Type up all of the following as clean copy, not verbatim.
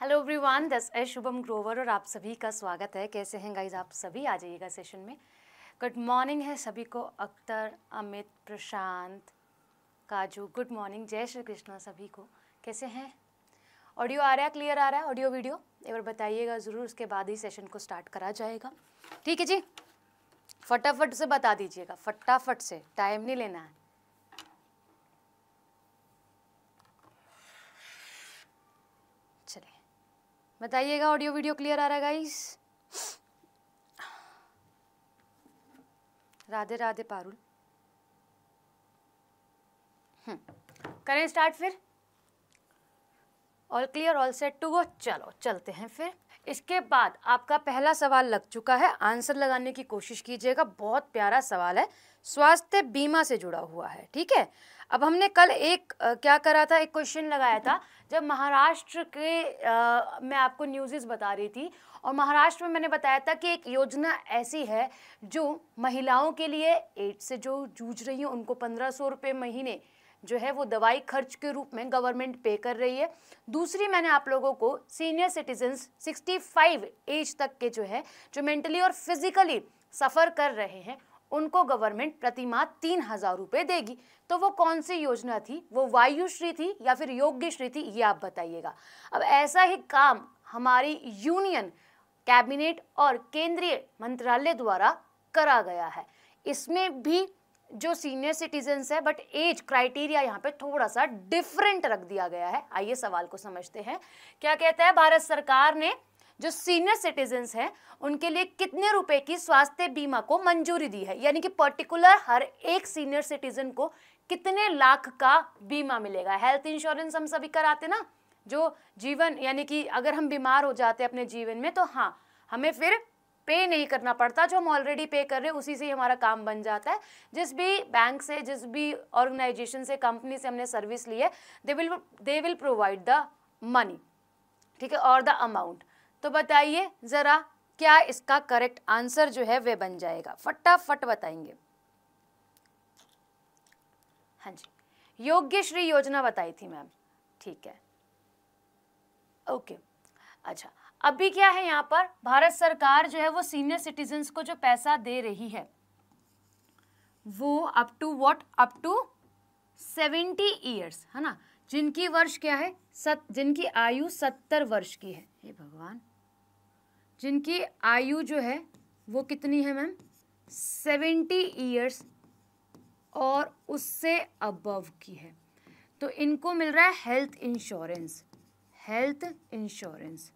Hello everyone, this is Shubham Grover और आप सभी का स्वागत है। कैसे हैं गाइज आप सभी? आ जाइएगा सेशन में। गुड मॉर्निंग है सभी को। अख्तर, अमित, प्रशांत, काजू, गुड मॉर्निंग। जय श्री कृष्णा सभी को। कैसे हैं? ऑडियो आ रहा है? क्लियर आ रहा है ऑडियो वीडियो? एक बार बताइएगा ज़रूर, उसके बाद ही सेशन को स्टार्ट करा जाएगा। ठीक है जी, फटाफट से बता दीजिएगा, फटाफट से, टाइम नहीं लेना है। चलिए बताइएगा, ऑडियो वीडियो क्लियर आ रहा है गाइस? राधे राधे पारुल। करें स्टार्ट फिर? All clear, all set to go. चलो चलते हैं फिर। इसके बाद आपका पहला सवाल लग चुका है, आंसर लगाने की कोशिश कीजिएगा। बहुत प्यारा सवाल है, स्वास्थ्य बीमा से जुड़ा हुआ है। ठीक है, अब हमने कल एक क्या करा था, एक क्वेश्चन लगाया था जब महाराष्ट्र के मैं आपको न्यूज़ बता रही थी, और महाराष्ट्र में मैंने बताया था कि एक योजना ऐसी है जो महिलाओं के लिए, एड्स से जो जूझ रही हैं उनको 1500 रुपये महीने जो है वो दवाई खर्च के रूप में गवर्नमेंट पे कर रही है। दूसरी मैंने आप लोगों को सीनियर सिटीजन्स 65 एज तक के जो है, जो मेंटली और फिजिकली सफ़र कर रहे हैं, उनको गवर्नमेंट प्रति माह 3000 रुपये देगी। तो वो कौन सी योजना थी? वो वायुश्री थी या फिर योग्यश्री थी? ये आप बताइएगा। अब ऐसा ही काम हमारी यूनियन कैबिनेट और केंद्रीय मंत्रालय द्वारा करा गया है। इसमें भी जो सीनियर सिटीजन्स है, बट एज क्राइटेरिया यहाँ पे थोड़ा सा डिफरेंट रख दिया गया है। आइए सवाल को समझते हैं। क्या कहता है भारत सरकार ने, जो सीनियर सिटीजन्स हैं उनके लिए कितने रुपए की स्वास्थ्य बीमा को मंजूरी दी है, यानी कि पर्टिकुलर हर एक सीनियर सिटीजन को कितने लाख का बीमा मिलेगा। हेल्थ इंश्योरेंस हम सभी कराते ना, जो जीवन, यानी कि अगर हम बीमार हो जाते हैं अपने जीवन में, तो हाँ, हमें फिर पे नहीं करना पड़ता, जो हम ऑलरेडी पे कर रहे हैं उसी से ही हमारा काम बन जाता है। जिस भी बैंक से, जिस भी ऑर्गेनाइजेशन से, कंपनी से हमने सर्विस ली है, they will provide the money, ठीक है, और द अमाउंट। तो बताइए ज़रा, क्या इसका करेक्ट आंसर जो है वह बन जाएगा? फटाफट बताएंगे। हाँ जी, योग्यश्री योजना बताई थी मैम। ठीक है, ओके। अच्छा, अभी क्या है यहाँ पर, भारत सरकार जो है वो सीनियर सिटीजन्स को जो पैसा दे रही है वो up to what, up to 70 years, है ना, जिनकी वर्ष क्या है, जिनकी आयु 70 वर्ष की है। हे भगवान, जिनकी आयु जो है वो कितनी है मैम? 70 ईयर्स और उससे अबव की है। तो इनको मिल रहा है health insurance. Health insurance,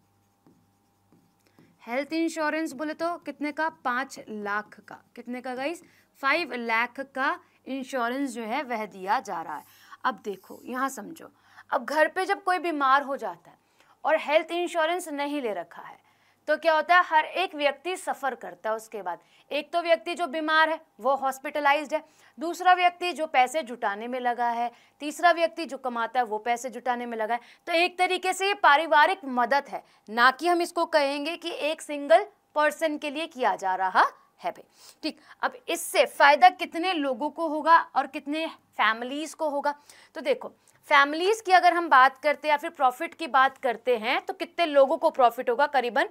health insurance बोले तो कितने का? 5 लाख का। कितने का गाइस? 5 लाख का इंश्योरेंस जो है वह दिया जा रहा है। अब देखो यहाँ समझो, अब घर पे जब कोई बीमार हो जाता है और हेल्थ इंश्योरेंस नहीं ले रखा है, तो क्या होता है, हर एक व्यक्ति सफ़र करता है। उसके बाद एक तो व्यक्ति जो बीमार है वो हॉस्पिटलाइज्ड है, दूसरा व्यक्ति जो पैसे जुटाने में लगा है, तीसरा व्यक्ति जो कमाता है वो पैसे जुटाने में लगा है। तो एक तरीके से ये पारिवारिक मदद है, ना कि हम इसको कहेंगे कि एक सिंगल पर्सन के लिए किया जा रहा है भाई। ठीक, अब इससे फ़ायदा कितने लोगों को होगा और कितने फैमिलीज़ को होगा? तो देखो, फैमिलीज़ की अगर हम बात करते हैं या फिर प्रॉफिट की बात करते हैं, तो कितने लोगों को प्रॉफिट होगा? करीबन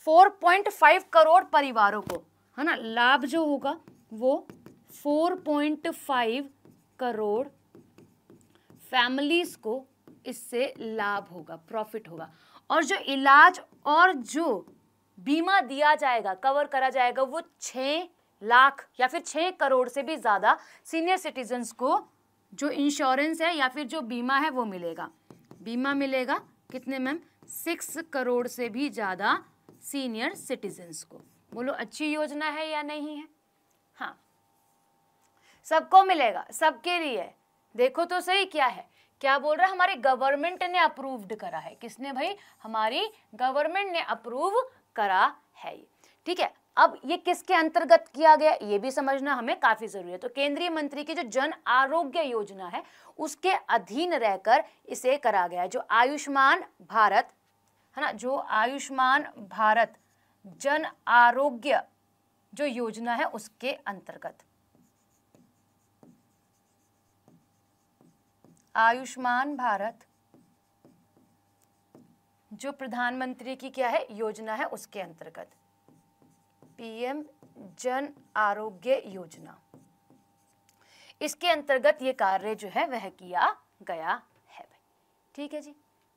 4.5 करोड़ परिवारों को, है ना, लाभ जो होगा वो 4.5 करोड़ फैमिलीज को इससे लाभ होगा, प्रॉफिट होगा। और जो इलाज और जो बीमा दिया जाएगा, कवर करा जाएगा, वो 6 लाख या फिर 6 करोड़ से भी ज़्यादा सीनियर सिटीजन्स को जो इंश्योरेंस है या फिर जो बीमा है वो मिलेगा। बीमा मिलेगा कितने मैम? 6 करोड़ से भी ज़्यादा सीनियर सिटीजन्स को। बोलो अच्छी योजना है या नहीं है? हाँ, सबको मिलेगा, सबके लिए। देखो तो सही, क्या है, क्या बोल रहा है, हमारी गवर्नमेंट ने अप्रूव्ड करा है। किसने भाई? हमारी गवर्नमेंट ने अप्रूव करा है। ठीक है, अब ये किसके अंतर्गत किया गया ये भी समझना हमें काफी जरूरी है। तो केंद्रीय मंत्री की जो जन आरोग्य योजना है उसके अधीन रहकर इसे करा गया है, जो आयुष्मान भारत, है ना, जो आयुष्मान भारत जन आरोग्य जो योजना है उसके अंतर्गत। आयुष्मान भारत जो प्रधानमंत्री की क्या है योजना है उसके अंतर्गत, पीएम जन आरोग्य योजना, इसके अंतर्गत ये कार्य जो है वह किया गया है भाई। ठीक है जी,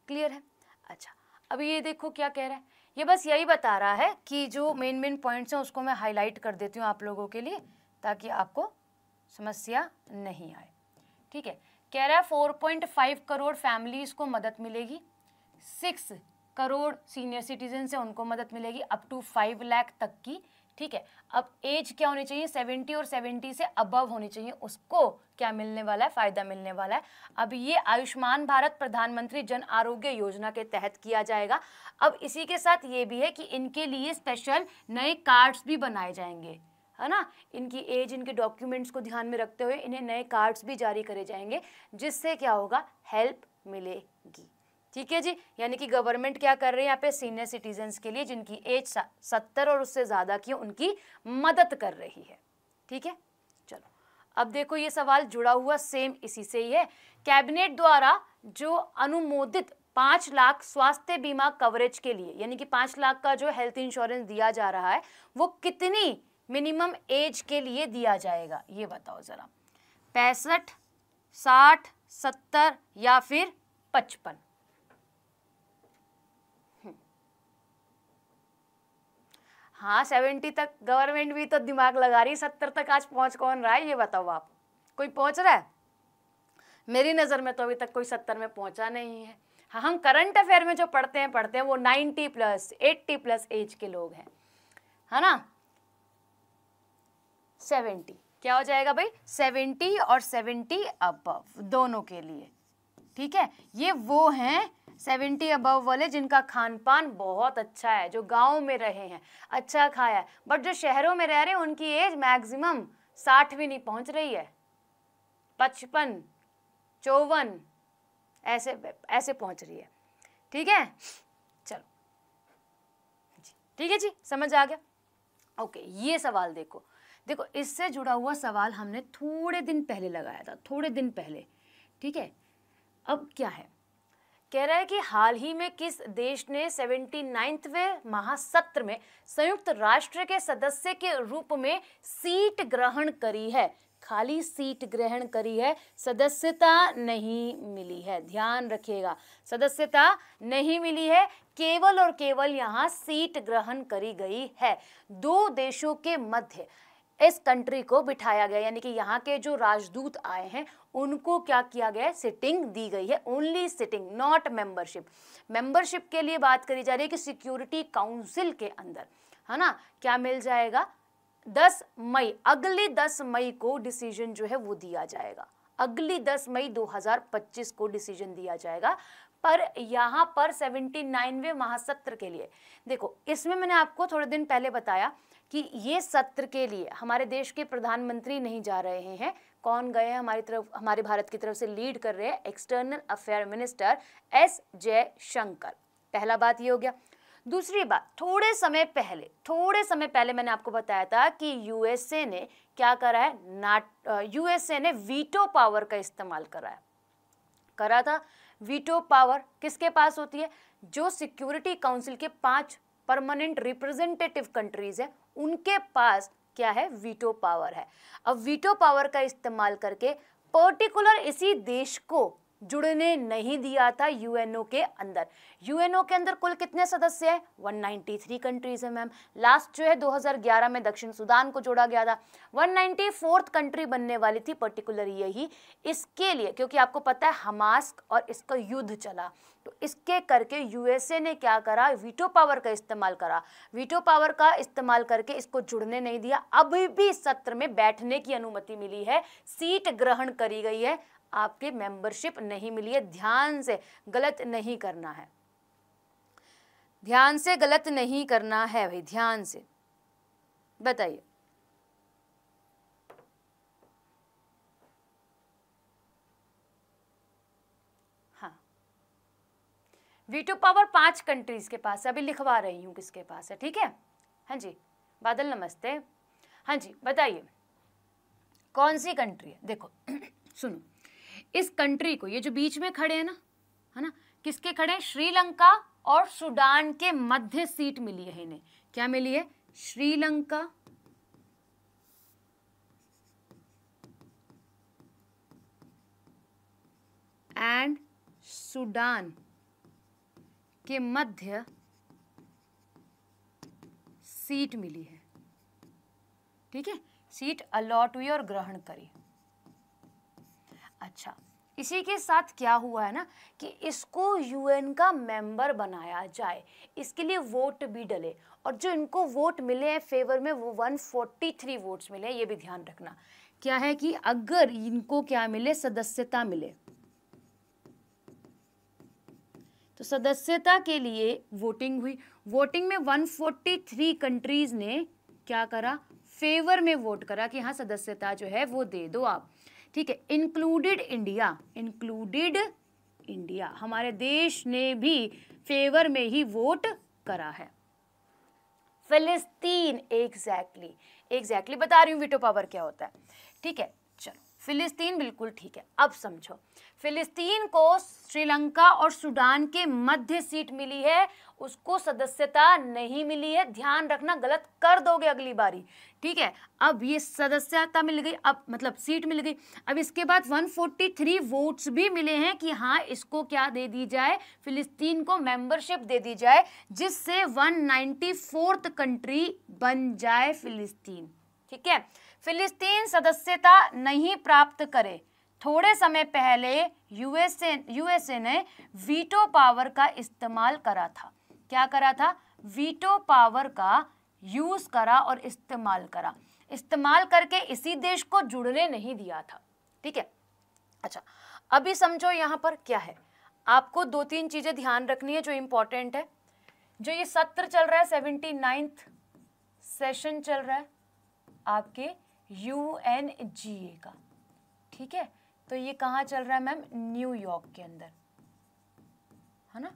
क्लियर है। अच्छा, अभी ये देखो क्या कह रहा है, ये बस यही बता रहा है कि जो मेन पॉइंट्स हैं उसको मैं हाईलाइट कर देती हूँ आप लोगों के लिए ताकि आपको समस्या नहीं आए। ठीक है, कह रहा है 4.5 करोड़ फैमिलीज को मदद मिलेगी, 6 करोड़ सीनियर सिटीजन से उनको मदद मिलेगी अप टू 5 लाख तक की। ठीक है, अब एज क्या होनी चाहिए, 70 और 70 से अबव होनी चाहिए, उसको क्या मिलने वाला है, फायदा मिलने वाला है। अब ये आयुष्मान भारत प्रधानमंत्री जन आरोग्य योजना के तहत किया जाएगा। अब इसी के साथ ये भी है कि इनके लिए स्पेशल नए कार्ड्स भी बनाए जाएंगे, है ना, इनकी एज, इनके डॉक्यूमेंट्स को ध्यान में रखते हुए इन्हें नए कार्ड्स भी जारी करे जाएंगे, जिससे क्या होगा, हेल्प मिलेगी। ठीक है जी, यानी कि गवर्नमेंट क्या कर रही है यहाँ पे, सीनियर सिटीजन्स के लिए जिनकी एज 70 और उससे ज़्यादा की, उनकी मदद कर रही है। ठीक है, चलो अब देखो ये सवाल जुड़ा हुआ सेम इसी से ही है। कैबिनेट द्वारा जो अनुमोदित 5 लाख स्वास्थ्य बीमा कवरेज के लिए, यानी कि 5 लाख का जो हेल्थ इंश्योरेंस दिया जा रहा है वो कितनी मिनिमम एज के लिए दिया जाएगा, ये बताओ जरा। 65, 60, 70 या फिर 55? हाँ, 70 तक गवर्नमेंट भी तो दिमाग लगा रही है, 70 तक आज पहुंच कौन रहा है ये बताओ आप, कोई पहुंच रहा है? मेरी नज़र में तो अभी तक कोई 70 में पहुंचा नहीं है। हाँ, हम करंट अफेयर में जो पढ़ते हैं वो 90+, 80+ एज के लोग हैं, है ना। 70 क्या हो जाएगा भाई, 70 और 70 अबव दोनों के लिए। ठीक है, ये वो हैं 70 अबव वाले जिनका खान पान बहुत अच्छा है, जो गांव में रहे हैं, अच्छा खाया है, बट जो शहरों में रह रहे हैं उनकी एज मैक्सिमम 60 भी नहीं पहुंच रही है, 55, 54 ऐसे पहुंच रही है। ठीक है, चलो ठीक है जी, समझ आ गया। ओके, ये सवाल देखो, इससे जुड़ा हुआ सवाल हमने थोड़े दिन पहले लगाया था, थोड़े दिन पहले। ठीक है, अब क्या है, कह रहा है कि हाल ही में किस देश ने 79वें महासत्र में संयुक्त राष्ट्र के सदस्य के रूप में सीट ग्रहण करी है। खाली सीट ग्रहण करी है, सदस्यता नहीं मिली है, ध्यान रखिएगा, सदस्यता नहीं मिली है, केवल और केवल यहाँ सीट ग्रहण करी गई है। 2 देशों के मध्य इस कंट्री को बिठाया गया, यानी कि यहाँ के जो राजदूत आए हैं उनको क्या किया गया है, सिटिंग दी गई है, only sitting, not membership. Membership के लिए बात करी जा रही है कि सिक्योरिटी काउंसिल के अंदर, है ना, क्या मिल जाएगा, 10 मई, अगली 10 मई को डिसीजन जो है वो दिया जाएगा, अगली 10 मई 2025 को डिसीजन दिया जाएगा। पर यहाँ पर 79वें महासत्र के लिए देखो, इसमें मैंने आपको थोड़े दिन पहले बताया कि ये सत्र के लिए हमारे देश के प्रधानमंत्री नहीं जा रहे हैं, कौन गए हैं हमारी तरफ, हमारे भारत की तरफ से लीड कर रहे हैं external affair minister S Jaishankar. पहला बात ये हो गया। दूसरी बात, थोड़े समय पहले मैंने आपको बताया था कि यूएसए ने क्या करा है, यूएसए ने वीटो पावर का इस्तेमाल करा था। वीटो पावर किसके पास होती है, जो सिक्योरिटी काउंसिल के 5 परमानेंट रिप्रेजेंटेटिव कंट्रीज है उनके पास क्या है, वीटो पावर है। अब वीटो पावर का इस्तेमाल करके पर्टिकुलर इसी देश को जुड़ने नहीं दिया था यूएनओ के अंदर। यूएनओ के अंदर कुल कितने सदस्य हैं, 193 कंट्रीज है मैम। लास्ट जो है 2011 में दक्षिण सूडान को जोड़ा गया था, 194th कंट्री बनने वाली थी पर्टिकुलर यही। इसके लिए क्योंकि आपको पता है हमास और इसका युद्ध चला, तो इसके करके यूएसए ने क्या करा, वीटो पावर का इस्तेमाल करा। वीटो पावर का इस्तेमाल करके इसको जुड़ने नहीं दिया। अभी भी सत्र में बैठने की अनुमति मिली है, सीट ग्रहण करी गई है, आपकी मेंबरशिप नहीं मिली है। ध्यान से गलत नहीं करना है, ध्यान से गलत नहीं करना है भाई, ध्यान से बताइए। हाँ, वीटो पावर 5 कंट्रीज के पास है, अभी लिखवा रही हूं किसके पास है, ठीक है। हाँ जी बादल नमस्ते, हाँ जी बताइए कौन सी कंट्री है। देखो सुनो, इस कंट्री को, ये जो बीच में खड़े हैं ना, है ना, किसके खड़े हैं, श्रीलंका और सूडान के मध्य सीट मिली है इन्हें। क्या मिली है? श्रीलंका एंड सूडान के मध्य सीट मिली है। ठीक है, सीट अलॉट हुई और ग्रहण करी। अच्छा, इसी के साथ क्या हुआ है ना कि इसको यूएन का मेंबर बनाया जाए, इसके लिए वोट भी डले, और जो इनको वोट मिले हैं फेवर में वो 143 वोट्स मिले, ये भी ध्यान रखना। क्या है कि अगर इनको क्या मिले, सदस्यता मिले, तो सदस्यता के लिए वोटिंग हुई। वोटिंग में 143 कंट्रीज ने क्या करा, फेवर में वोट करा कि हाँ सदस्यता जो है वो दे दो आप। ठीक है, इंक्लूडेड इंडिया, इंक्लूडेड इंडिया, हमारे देश ने भी फेवर में ही वोट करा है। फिलिस्तीन, एग्जैक्टली बता रही हूँ वीटो पावर क्या होता है। ठीक है, चलो फिलिस्तीन बिल्कुल ठीक है। अब समझो, फिलिस्तीन को श्रीलंका और सूडान के मध्य सीट मिली है, उसको सदस्यता नहीं मिली है। ध्यान रखना, गलत कर दोगे अगली बारी। ठीक है, अब ये सदस्यता मिल गई, अब मतलब सीट मिल गई। अब इसके बाद 143 वोट्स भी मिले हैं कि हाँ इसको क्या दे दी जाए, फिलिस्तीन को मेंबरशिप दे दी जाए, जिससे 194th कंट्री बन जाए फिलिस्तीन। ठीक है, फिलिस्तीन सदस्यता नहीं प्राप्त करे। थोड़े समय पहले यूएसए ने वीटो पावर का इस्तेमाल करा था। क्या करा था? वीटो पावर का यूज करा और इस्तेमाल करा। इस्तेमाल करके इसी देश को जुड़ने नहीं दिया था। ठीक है, अच्छा अभी समझो यहाँ पर क्या है। आपको 2-3 चीजें ध्यान रखनी है जो इंपॉर्टेंट है। जो ये सत्र चल रहा है, 79th सेशन चल रहा है आपके UNGA का। ठीक है, तो ये कहाँ चल रहा है मैम? न्यूयॉर्क के अंदर, है ना,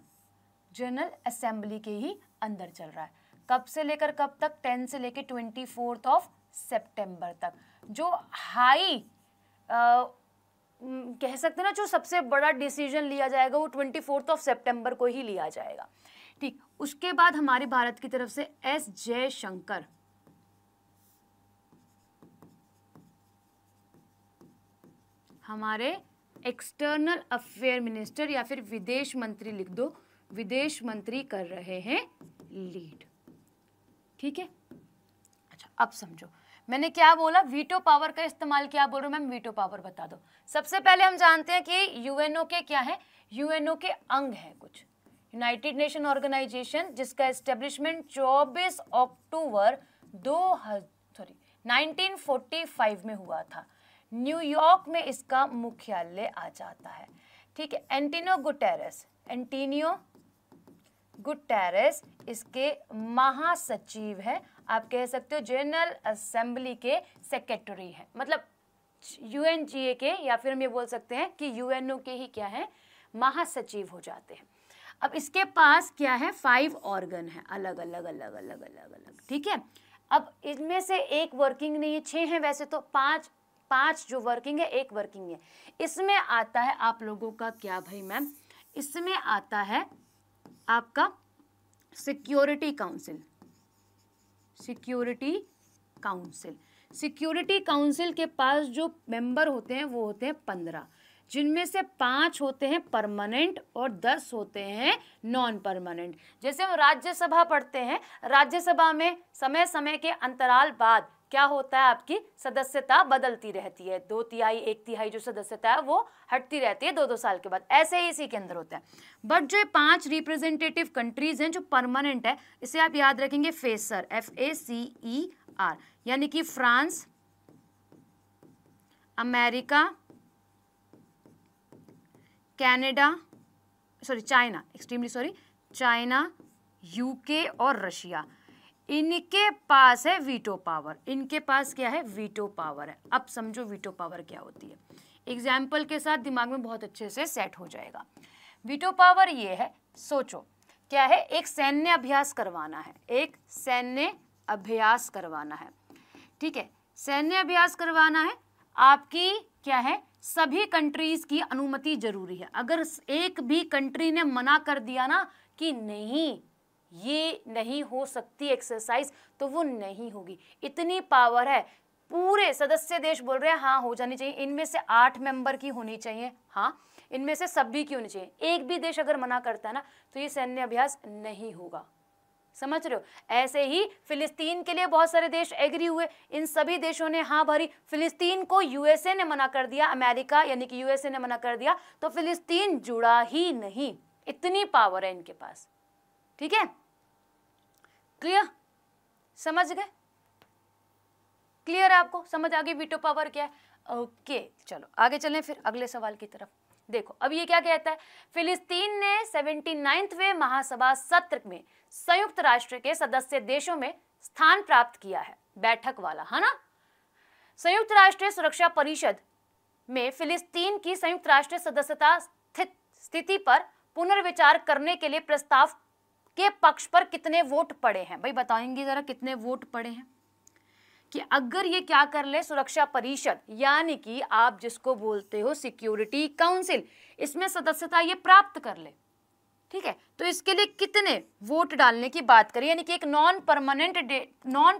जनरल असेंबली के ही अंदर चल रहा है। कब से लेकर कब तक? 10 से लेकर 24 सितंबर तक। जो हाई कह सकते हैं ना, जो सबसे बड़ा डिसीजन लिया जाएगा वो 24 सितंबर को ही लिया जाएगा। ठीक, उसके बाद हमारे भारत की तरफ से एस जयशंकर, हमारे एक्सटर्नल अफेयर मिनिस्टर या फिर विदेश मंत्री लिख दो, विदेश मंत्री कर रहे हैं लीड। ठीक है, अच्छा अब समझो मैंने क्या बोला, वीटो पावर का इस्तेमाल। क्या बोल रहा हूं मैम? वीटो पावर बता दो। सबसे पहले हम जानते हैं कि यूएनओ के क्या है, यूएनओ के अंग है कुछ, यूनाइटेड नेशन ऑर्गेनाइजेशन, जिसका एस्टेब्लिशमेंट 24 अक्टूबर 1945 में हुआ था। न्यूयॉर्क में इसका मुख्यालय आ जाता है। ठीक है, एंटोनियो गुटेरेस इसके महासचिव है। आप कह सकते हो जनरल असेंबली के सेक्रेटरी हैं, मतलब UNGA के, या फिर हम ये बोल सकते हैं कि UNO के ही क्या है, महासचिव हो जाते हैं। अब इसके पास क्या है, 5 ऑर्गन है, अलग अलग। ठीक है, अब इनमें से एक वर्किंग नहीं है, 6 हैं वैसे तो, 5 जो वर्किंग है, 1 वर्किंग है। इसमें आता है आप लोगों का क्या भाई मैम, इसमें आता है आपका सिक्योरिटी काउंसिल के पास जो मेंबर होते हैं वो होते हैं 15, जिनमें से 5 होते हैं परमानेंट और 10 होते हैं नॉन परमानेंट। जैसे हम राज्यसभा पढ़ते हैं, राज्यसभा में समय समय के अंतराल बाद क्या होता है, आपकी सदस्यता बदलती रहती है, 2/3 1/3 जो सदस्यता है वो हटती रहती है 2-2 साल के बाद। ऐसे ही इसी के अंदर होता है। बट जो 5 रिप्रेजेंटेटिव कंट्रीज हैं जो परमानेंट है, इसे आप याद रखेंगे FACER, FACER, यानी कि France, America, Canada, China, UK और रशिया। इनके पास है वीटो पावर। इनके पास क्या है, वीटो पावर है। अब समझो वीटो पावर क्या होती है, एग्जाम्पल के साथ दिमाग में बहुत अच्छे से सेट हो जाएगा। वीटो पावर ये है, सोचो क्या है, एक सैन्य अभ्यास करवाना है। ठीक है, सैन्य अभ्यास करवाना है, आपकी क्या है, सभी कंट्रीज की अनुमति जरूरी है। अगर एक भी कंट्री ने मना कर दिया ना कि नहीं ये नहीं हो सकती एक्सरसाइज, तो वो नहीं होगी। इतनी पावर है, पूरे सदस्य देश बोल रहे हैं हाँ हो जानी चाहिए, इनमें से 8 मेंबर की होनी चाहिए, हाँ इनमें से सभी की होनी चाहिए। एक भी देश अगर मना करता है ना तो ये सैन्य अभ्यास नहीं होगा, समझ रहे हो। ऐसे ही फिलिस्तीन के लिए बहुत सारे देश एग्री हुए, इन सभी देशों ने हाँ भरी। फिलिस्तीन को यूएसए ने मना कर दिया, अमेरिका यानी कि यूएसए ने मना कर दिया, तो फिलिस्तीन जुड़ा ही नहीं। इतनी पावर है इनके पास, ठीक है, क्लियर, समझ गए, क्लियर है आपको, समझ आ गई वीटो पावर क्या है। ओके चलो आगे चलें फिर अगले सवाल की तरफ। देखो अब ये क्या कहता है, फिलिस्तीन ने 79वें महासभा सत्र में संयुक्त राष्ट्र के सदस्य देशों में स्थान प्राप्त किया है, बैठक वाला है ना। संयुक्त राष्ट्र सुरक्षा परिषद में फिलिस्तीन की संयुक्त राष्ट्र सदस्यता स्थिति पर पुनर्विचार करने के लिए प्रस्ताव के पक्ष पर कितने वोट पड़े हैं, भाई बताएंगे जरा कितने वोट पड़े हैं। कि अगर ये क्या कर ले, सुरक्षा परिषद यानी कि आप जिसको बोलते हो सिक्योरिटी काउंसिल, इसमें सदस्यता ये प्राप्त कर ले, ठीक है, तो इसके लिए कितने वोट डालने की बात करें, यानी कि एक नॉन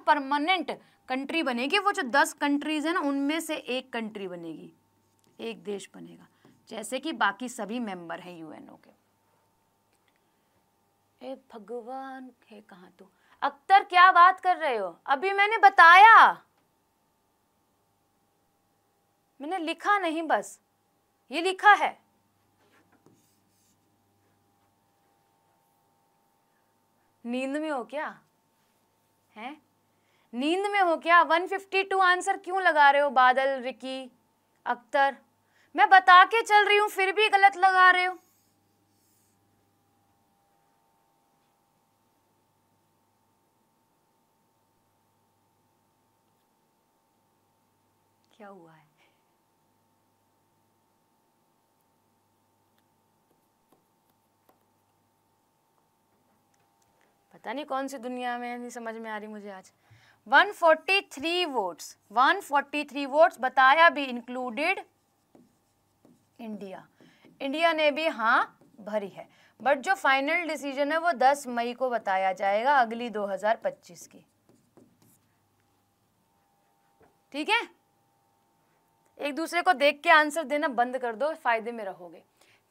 परमानेंट कंट्री बनेगी। वो जो 10 कंट्रीज है ना उनमें से एक कंट्री बनेगी, एक देश बनेगा, जैसे कि बाकी सभी मेंबर हैं यूएनओ के। ए भगवान है कहाँ तू अख्तर, क्या बात कर रहे हो, अभी मैंने बताया, मैंने लिखा नहीं, बस ये लिखा है। नींद में हो क्या, हैं नींद में हो क्या। 152 आंसर क्यों लगा रहे हो बादल, रिकी, अख्तर, मैं बता के चल रही हूं फिर भी गलत लगा रहे हो। क्या हुआ है, पता नहीं कौन सी दुनिया में, नहीं समझ में आ रही मुझे आज। 143 वोट्स, 143 वोट्स बताया भी इंक्लूडेड इंडिया, इंडिया ने भी हाँ भरी है, बट जो फाइनल डिसीजन है वो 10 मई को बताया जाएगा, अगली 2025 की, ठीक है। एक दूसरे को देख के आंसर देना बंद कर दो, फायदे में रहोगे।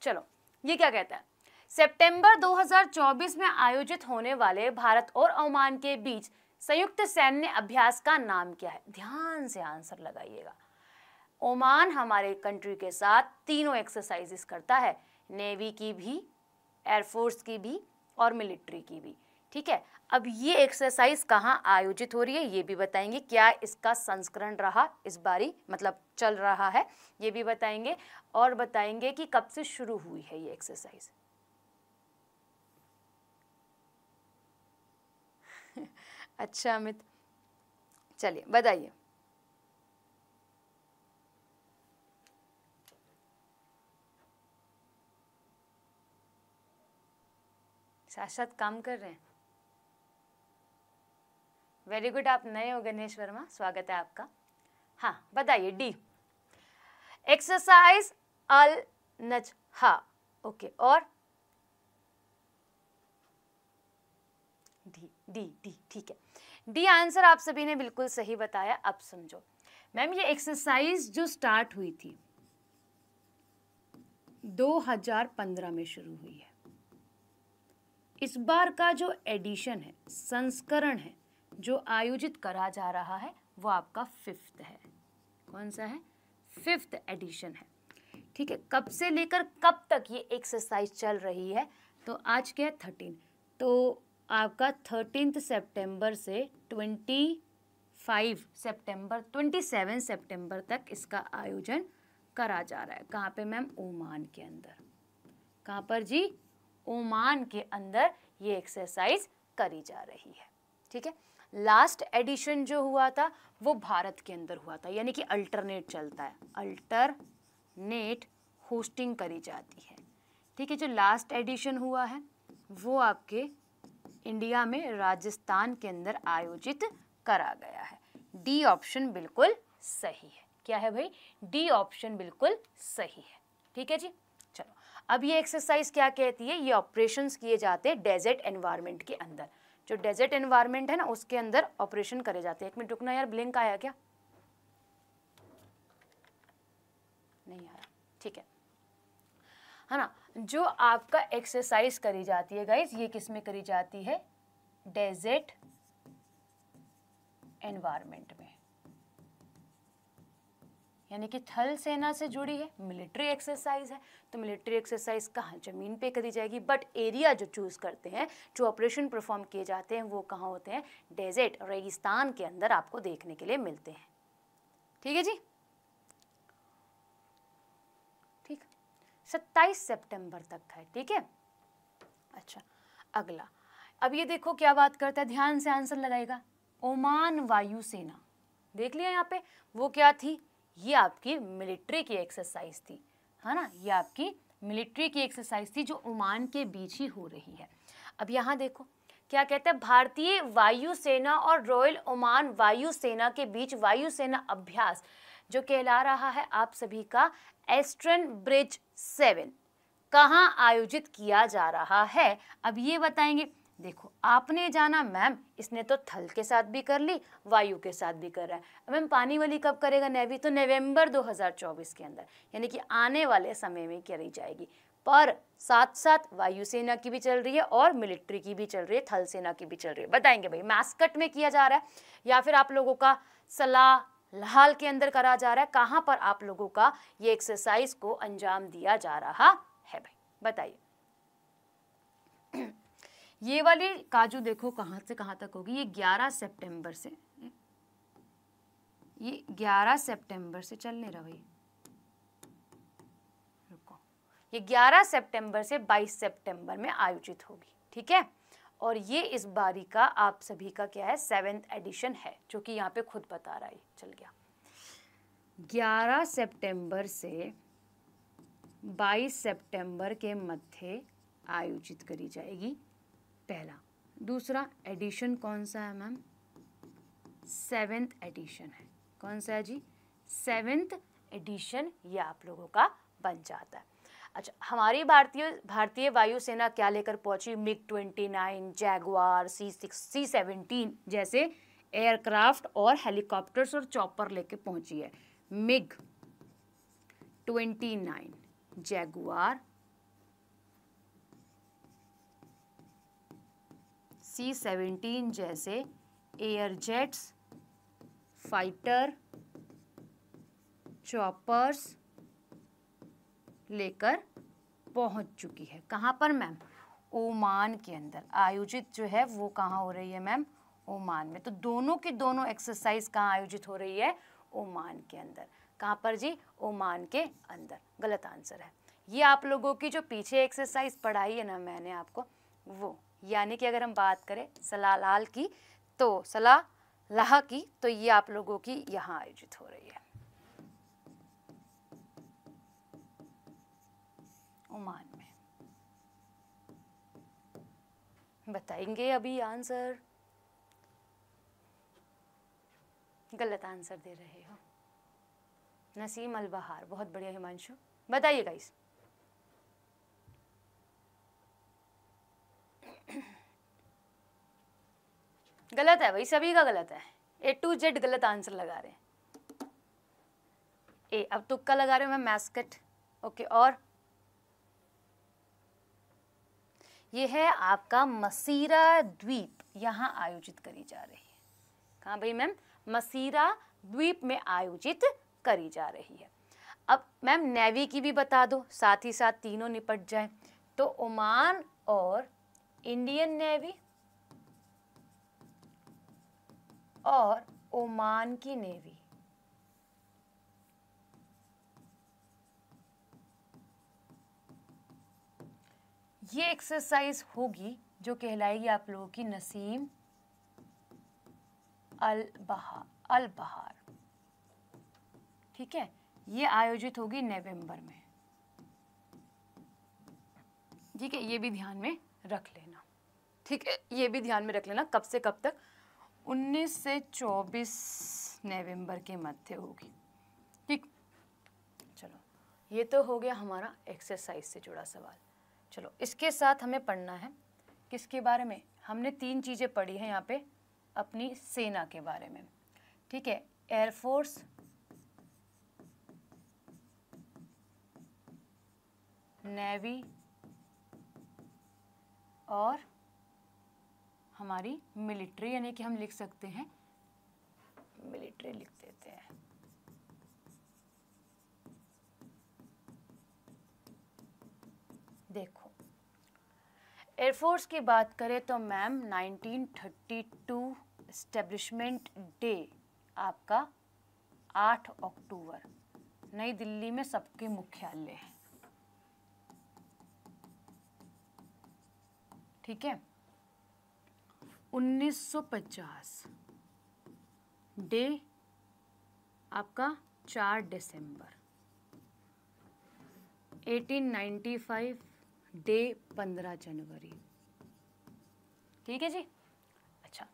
चलो ये क्या कहता है, सितंबर 2024 में आयोजित होने वाले भारत और ओमान के बीच संयुक्त सैन्य अभ्यास का नाम क्या है। ध्यान से आंसर लगाइएगा। ओमान हमारे कंट्री के साथ तीनों एक्सरसाइजेस करता है, नेवी की भी, एयरफोर्स की भी और मिलिट्री की भी, ठीक है। अब ये एक्सरसाइज कहाँ आयोजित हो रही है ये भी बताएंगे, क्या इसका संस्करण रहा इस बारी, मतलब चल रहा है, ये भी बताएंगे, और बताएंगे कि कब से शुरू हुई है ये एक्सरसाइज। अच्छा अमित, चलिए बताइए। साथ साथ काम कर रहे हैं, वेरी गुड। आप नए हो गणेश वर्मा, स्वागत है आपका। हाँ बताइए, डी एक्सरसाइज अल नज, हाँ ओके, और डी डी डी, ठीक है, डी आंसर आप सभी ने बिल्कुल सही बताया। अब समझो मैम, ये एक्सरसाइज जो स्टार्ट हुई थी 2015 में शुरू हुई है। इस बार का जो एडिशन है, संस्करण है, जो आयोजित करा जा रहा है वो आपका 5th है। कौन सा है, 5th एडिशन है, ठीक है। कब से लेकर कब तक ये एक्सरसाइज चल रही है, तो आज क्या है 13, तो आपका 13 सितंबर से 27 सितंबर तक इसका आयोजन करा जा रहा है। कहाँ पे मैम, ओमान के अंदर। कहाँ पर जी, ओमान के अंदर ये एक्सरसाइज करी जा रही है, ठीक है। लास्ट एडिशन जो हुआ था वो भारत के अंदर हुआ था, यानी कि अल्टरनेट चलता है, अल्टरनेट होस्टिंग करी जाती है, ठीक है। जो लास्ट एडिशन हुआ है वो आपके इंडिया में राजस्थान के अंदर आयोजित करा गया है। डी ऑप्शन बिल्कुल सही है। क्या है भाई, डी ऑप्शन बिल्कुल सही है, ठीक है जी। चलो अब ये एक्सरसाइज क्या कहती है, ये ऑपरेशंस किए जाते हैं डेजर्ट एनवायरनमेंट के अंदर। जो डेजर्ट एनवायरनमेंट है ना उसके अंदर ऑपरेशन करे जाते हैं। एक मिनट रुकना यार, ब्लिंक आया क्या? नहीं आया, ठीक है ना। जो आपका एक्सरसाइज करी जाती है गाइस, ये किस में करी जाती है? डेजर्ट एनवायरनमेंट में, यानी कि थल सेना से जुड़ी है, मिलिट्री एक्सरसाइज है। तो मिलिट्री एक्सरसाइज कहाँ? जमीन पे करी जाएगी, बट एरिया जो चूज करते हैं, जो ऑपरेशन परफॉर्म किए जाते हैं वो कहाँ होते हैं? डेजर्ट, रेगिस्तान के अंदर आपको देखने के लिए मिलते हैं। ठीक है जी, ठीक, 27 सितंबर तक है, ठीक है। अच्छा, अगला, अब ये देखो क्या बात करता है, ध्यान से आंसर लगाएगा। ओमान वायुसेना, देख लिया यहाँ पे, वो क्या थी? ये आपकी मिलिट्री की एक्सरसाइज थी, है ना। ये आपकी मिलिट्री की एक्सरसाइज थी जो ओमान के बीच ही हो रही है। अब यहाँ देखो क्या कहते हैं, भारतीय वायुसेना और रॉयल ओमान वायुसेना के बीच वायुसेना अभ्यास जो कहला रहा है आप सभी का एस्ट्रन ब्रिज 7 कहाँ आयोजित किया जा रहा है? अब ये बताएंगे। देखो आपने जाना मैम इसने तो थल के साथ भी कर ली, वायु के साथ भी कर रहा है। मैम पानी वाली कब करेगा नेवी? तो नवंबर 2024 के अंदर, यानी कि आने वाले समय में करी जाएगी। पर साथ साथ वायुसेना की भी चल रही है और मिलिट्री की भी चल रही है, थल सेना की भी चल रही है। बताएंगे भाई मैस्कट में किया जा रहा है या फिर आप लोगों का सलालाल के अंदर करा जा रहा है, कहाँ पर आप लोगों का ये एक्सरसाइज को अंजाम दिया जा रहा है भाई, बताइए। ये वाली काजू देखो कहाँ से कहाँ तक होगी, ये 11 सितंबर से, ये 11 सितंबर से चल नहीं रहा भाई, रुको, ये 11 सितंबर से 22 सितंबर में आयोजित होगी, ठीक है। और ये इस बारी का आप सभी का क्या है? 7th एडिशन है, जो कि यहाँ पे खुद बता रहा है, चल गया। 11 सितंबर से 22 सितंबर के मध्य आयोजित करी जाएगी, पहला। दूसरा एडिशन कौन सा है मैम? 7th एडिशन है। कौन सा है जी? 7th एडिशन ये आप लोगों का बन जाता है। अच्छा, हमारी भारतीय वायुसेना क्या लेकर पहुंची? MiG-29, जैगुआर, C-17 जैसे एयरक्राफ्ट और हेलीकॉप्टर्स और चॉपर लेके पहुंची है। MiG-29, जैगुआर, C-17 जैसे एयर जेट्स, फाइटर, चॉपर्स लेकर पहुंच चुकी है। कहाँ पर मैम? ओमान के अंदर आयोजित जो है वो कहाँ हो रही है मैम? ओमान में। तो दोनों की दोनों एक्सरसाइज कहाँ आयोजित हो रही है? ओमान के अंदर। कहाँ पर जी? ओमान के अंदर। गलत आंसर है। ये आप लोगों की जो पीछे एक्सरसाइज पढ़ाई है ना मैंने आपको, वो, यानी कि अगर हम बात करें सलालाल की तो सलालाह की, तो ये आप लोगों की यहाँ आयोजित हो रही है ओमान में। बताएंगे अभी आंसर? गलत आंसर दे रहे हो। नसीम अल बहार, बहुत बढ़िया हिमांशु। बताइए गाइस। गलत है भाई, सभी का गलत है। A to Z गलत आंसर लगा रहे हैं। ए, अब तुक्का लगा रहे हो मैं, मैस्कट। ओके, और ये है आपका मसीरा द्वीप, यहाँ आयोजित करी जा रही है। कहाँ भाई मैम? मसीरा द्वीप में आयोजित करी जा रही है। अब मैम नेवी की भी बता दो, साथ ही साथ तीनों निपट जाए। तो ओमान और इंडियन नेवी और ओमान की नेवी, ये एक्सरसाइज होगी जो कहलाएगी आप लोगों की नसीम अल बहार, ठीक है। ये आयोजित होगी नवंबर में, ठीक है। ये भी ध्यान में रख लेना, ठीक है। ये भी ध्यान में रख लेना कब से कब तक? 19 से 24 नवंबर के मध्य होगी, ठीक। चलो ये तो हो गया हमारा एक्सरसाइज से जुड़ा सवाल। चलो इसके साथ हमें पढ़ना है किसके बारे में, हमने 3 चीज़ें पढ़ी हैं यहाँ पे अपनी सेना के बारे में, ठीक है। एयरफोर्स, नेवी और हमारी मिलिट्री, यानी कि हम लिख सकते हैं मिलिट्री लिख देते हैं। देखो एयरफोर्स की बात करें तो मैम 1932 एस्टेब्लिशमेंट डे आपका 8 अक्टूबर नई दिल्ली में सबके मुख्यालय है, ठीक है। 1950 डे आपका 4 दिसंबर, 1895 डे 15 जनवरी, ठीक है जी। अच्छा,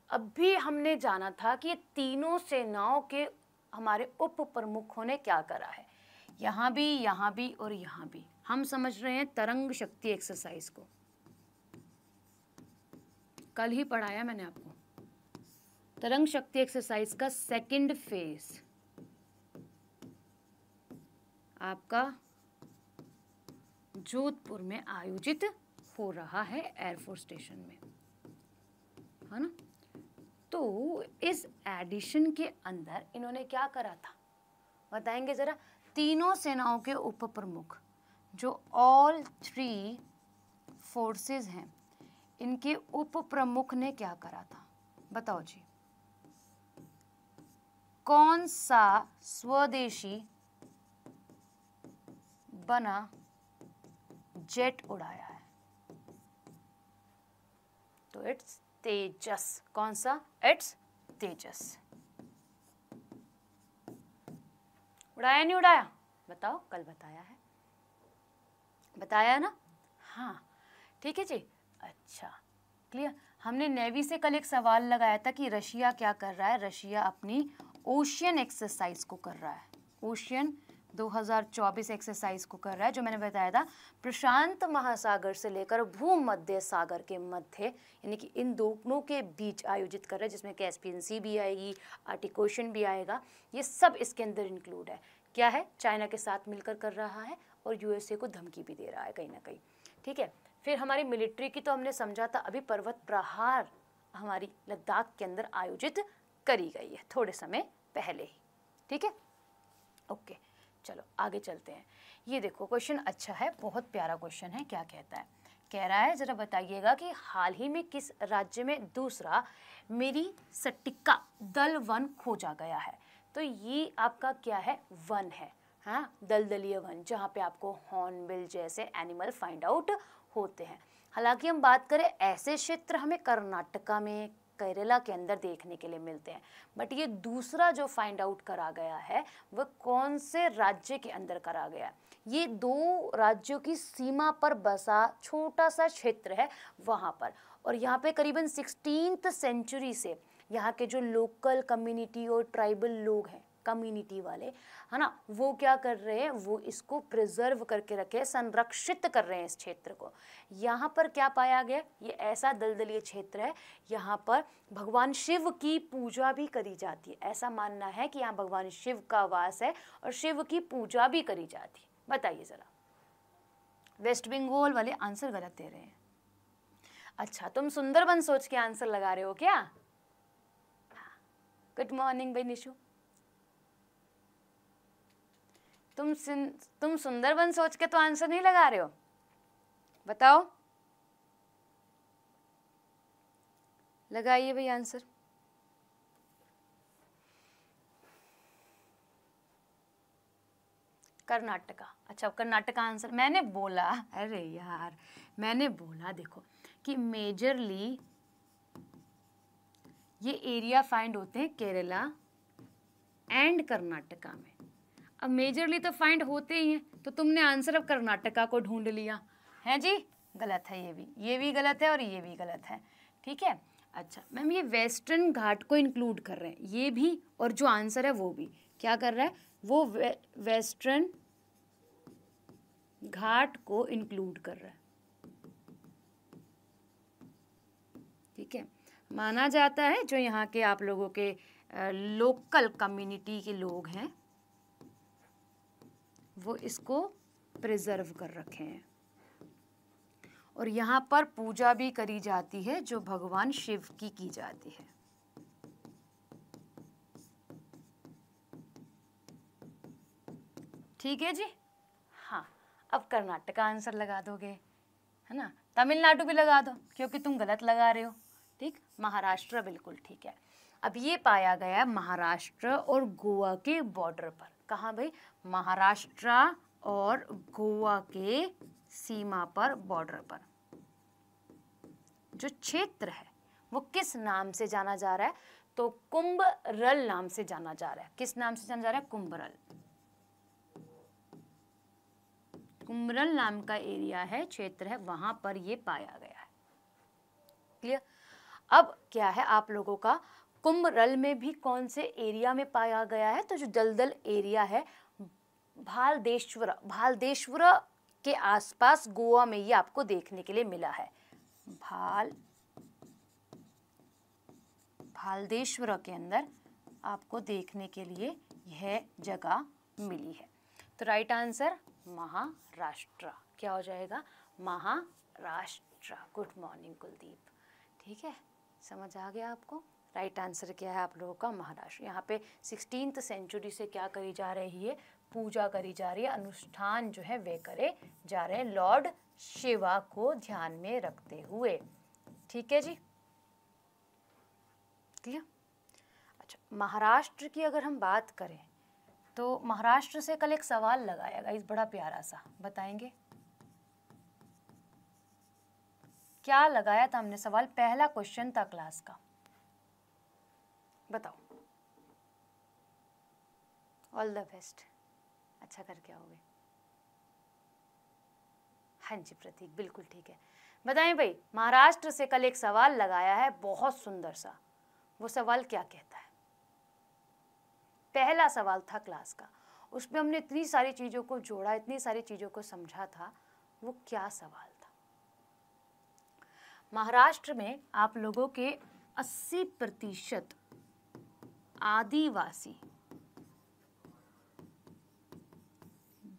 अभी हमने जाना था कि ये तीनों सेनाओं के हमारे उप प्रमुखों ने क्या करा है, यहाँ भी और यहाँ भी। हम समझ रहे हैं तरंग शक्ति एक्सरसाइज को, कल ही पढ़ाया मैंने आपको। तरंग शक्ति एक्सरसाइज का सेकंड फेज आपका जोधपुर में आयोजित हो रहा है एयरफोर्स स्टेशन में, है ना। तो इस एडिशन के अंदर इन्होंने क्या करा था बताएंगे जरा। तीनों सेनाओं के उप प्रमुख जो ऑल 3 फोर्सेस हैं, इनके उप प्रमुख ने क्या करा था बताओ जी। कौन सा स्वदेशी बना जेट उड़ाया है? तो इट्स तेजस। कौन सा? इट्स तेजस। उड़ाया नहीं उड़ाया बताओ, कल बताया है, बताया ना, हाँ ठीक है जी। अच्छा क्लियर। हमने नेवी से कल एक सवाल लगाया था कि रशिया क्या कर रहा है, रशिया अपनी ओशियन एक्सरसाइज को कर रहा है, ओशियन 2024 एक्सरसाइज को कर रहा है, जो मैंने बताया था प्रशांत महासागर से लेकर भूमध्य सागर के मध्य यानी कि इन दोनों के बीच आयोजित कर रहा है, जिसमें कैस्पियन सी भी आएगी, आर्टिक ओशन भी आएगा, ये सब इसके अंदर इंक्लूड है। क्या है? चाइना के साथ मिलकर कर रहा है और यूएसए को धमकी भी दे रहा है कहीं ना कहीं, ठीक है। फिर हमारी मिलिट्री की तो हमने समझा था अभी पर्वत प्रहार हमारी लद्दाख के अंदर आयोजित करी गई है थोड़े समय पहले ही, ठीक है। ओके चलो आगे चलते हैं। ये देखो क्वेश्चन अच्छा है, बहुत प्यारा क्वेश्चन है। क्या कहता है? कह रहा है जरा बताइएगा कि हाल ही में किस राज्य में दूसरा मेरी सटिक्का दल वन खोजा गया है। तो ये आपका क्या है? वन है, हाँ, दलदलीय वन, जहाँ पे आपको हॉर्नबिल जैसे एनिमल फाइंड आउट होते हैं। हालांकि हम बात करें ऐसे क्षेत्र हमें कर्नाटका में, केरला के अंदर देखने के लिए मिलते हैं, बट ये दूसरा जो फाइंड आउट करा गया है वह कौन से राज्य के अंदर करा गया है? ये 2 राज्यों की सीमा पर बसा छोटा सा क्षेत्र है वहाँ पर, और यहाँ पे करीबन 16th सेंचुरी से यहाँ के जो लोकल कम्युनिटी और ट्राइबल लोग हैं, कम्युनिटी वाले, है ना, वो क्या कर रहे हैं, वो इसको प्रिजर्व करके रखे, संरक्षित कर रहे हैं इस क्षेत्र को। यहाँ पर क्या पाया गया? ये ऐसा दलदलीय क्षेत्र है, यहाँ पर भगवान शिव की पूजा भी करी जाती है। ऐसा मानना है कि यहाँ भगवान शिव का वास है और शिव की पूजा भी करी जाती है। बताइए जरा। वेस्ट बंगाल वाले आंसर गलत दे रहे हैं। अच्छा, तुम सुंदरबन सोच के आंसर लगा रहे हो क्या? गुड मॉर्निंग भाई निशु। तुम सुंदरबन सोच के तो आंसर नहीं लगा रहे हो, बताओ, लगाइए भाई आंसर। कर्नाटका। अच्छा, कर्नाटका आंसर मैंने बोला, अरे यार मैंने बोला देखो कि मेजरली ये एरिया फाइंड होते हैं केरला एंड कर्नाटका में। अब मेजरली तो फाइंड होते ही हैं, तो तुमने आंसर अब कर्नाटका को ढूंढ लिया है जी। गलत है, ये भी गलत है और ये भी गलत है, ठीक है। अच्छा मैम, ये वेस्टर्न घाट को इंक्लूड कर रहे हैं ये भी, और जो आंसर है वो भी क्या कर रहा है, वो वेस्टर्न घाट को इंक्लूड कर रहा है। ठीक है, माना जाता है जो यहाँ के आप लोगों के लोकल कम्युनिटी के लोग हैं वो इसको प्रिजर्व कर रखे हैं, और यहाँ पर पूजा भी करी जाती है जो भगवान शिव की जाती है। ठीक है जी। हाँ, अब कर्नाटक का आंसर लगा दोगे, है ना। तमिलनाडु भी लगा दो क्योंकि तुम गलत लगा रहे हो। ठीक, महाराष्ट्र बिल्कुल ठीक है। अब ये पाया गया महाराष्ट्र और गोवा के बॉर्डर पर। कहाँ भाई? महाराष्ट्र और गोवा के सीमा पर, बॉर्डर पर। जो क्षेत्र है वो किस नाम से जाना जा रहा है? तो कुंभरल नाम से जाना जा रहा है। किस नाम से जाना जा रहा है? कुंभरल। कुंभरल नाम का एरिया है, क्षेत्र है, वहां पर ये पाया गया है। क्लियर? अब क्या है आप लोगों का, कुंभरल में भी कौन से एरिया में पाया गया है? तो जो दलदल एरिया है भालदेश्वर के आसपास गोवा में ये आपको देखने के लिए मिला है। भालदेश्वर के अंदर आपको देखने के लिए यह जगह मिली है। तो राइट आंसर महाराष्ट्र। क्या हो जाएगा? महाराष्ट्र। Good morning Kuldeep. ठीक है, समझ आ गया आपको? राइट आंसर क्या है आप लोगों का? महाराष्ट्र। यहाँ पे 16th सेंचुरी से क्या करी जा रही है? पूजा करी जा रही है, अनुष्ठान जो है वे करे जा रहे हैं लॉर्ड शिवा को ध्यान में रखते हुए। ठीक है जी, क्लियर? अच्छा, महाराष्ट्र की अगर हम बात करें तो महाराष्ट्र से कल एक सवाल लगाया गया, इस बड़ा प्यारा सा, बताएंगे क्या लगाया था हमने सवाल? पहला क्वेश्चन था क्लास का, बताओ। ऑल द बेस्ट, अच्छा करके आओगे। हाँ जी प्रतीक, बिल्कुल ठीक है। बताएं भाई, महाराष्ट्र से कल एक सवाल लगाया है बहुत सुंदर सा, वो सवाल क्या कहता है? पहला सवाल था क्लास का, उसमें हमने इतनी सारी चीज़ों को जोड़ा, इतनी सारी चीज़ों को समझा था। वो क्या सवाल था? महाराष्ट्र में आप लोगों के 80% आदिवासी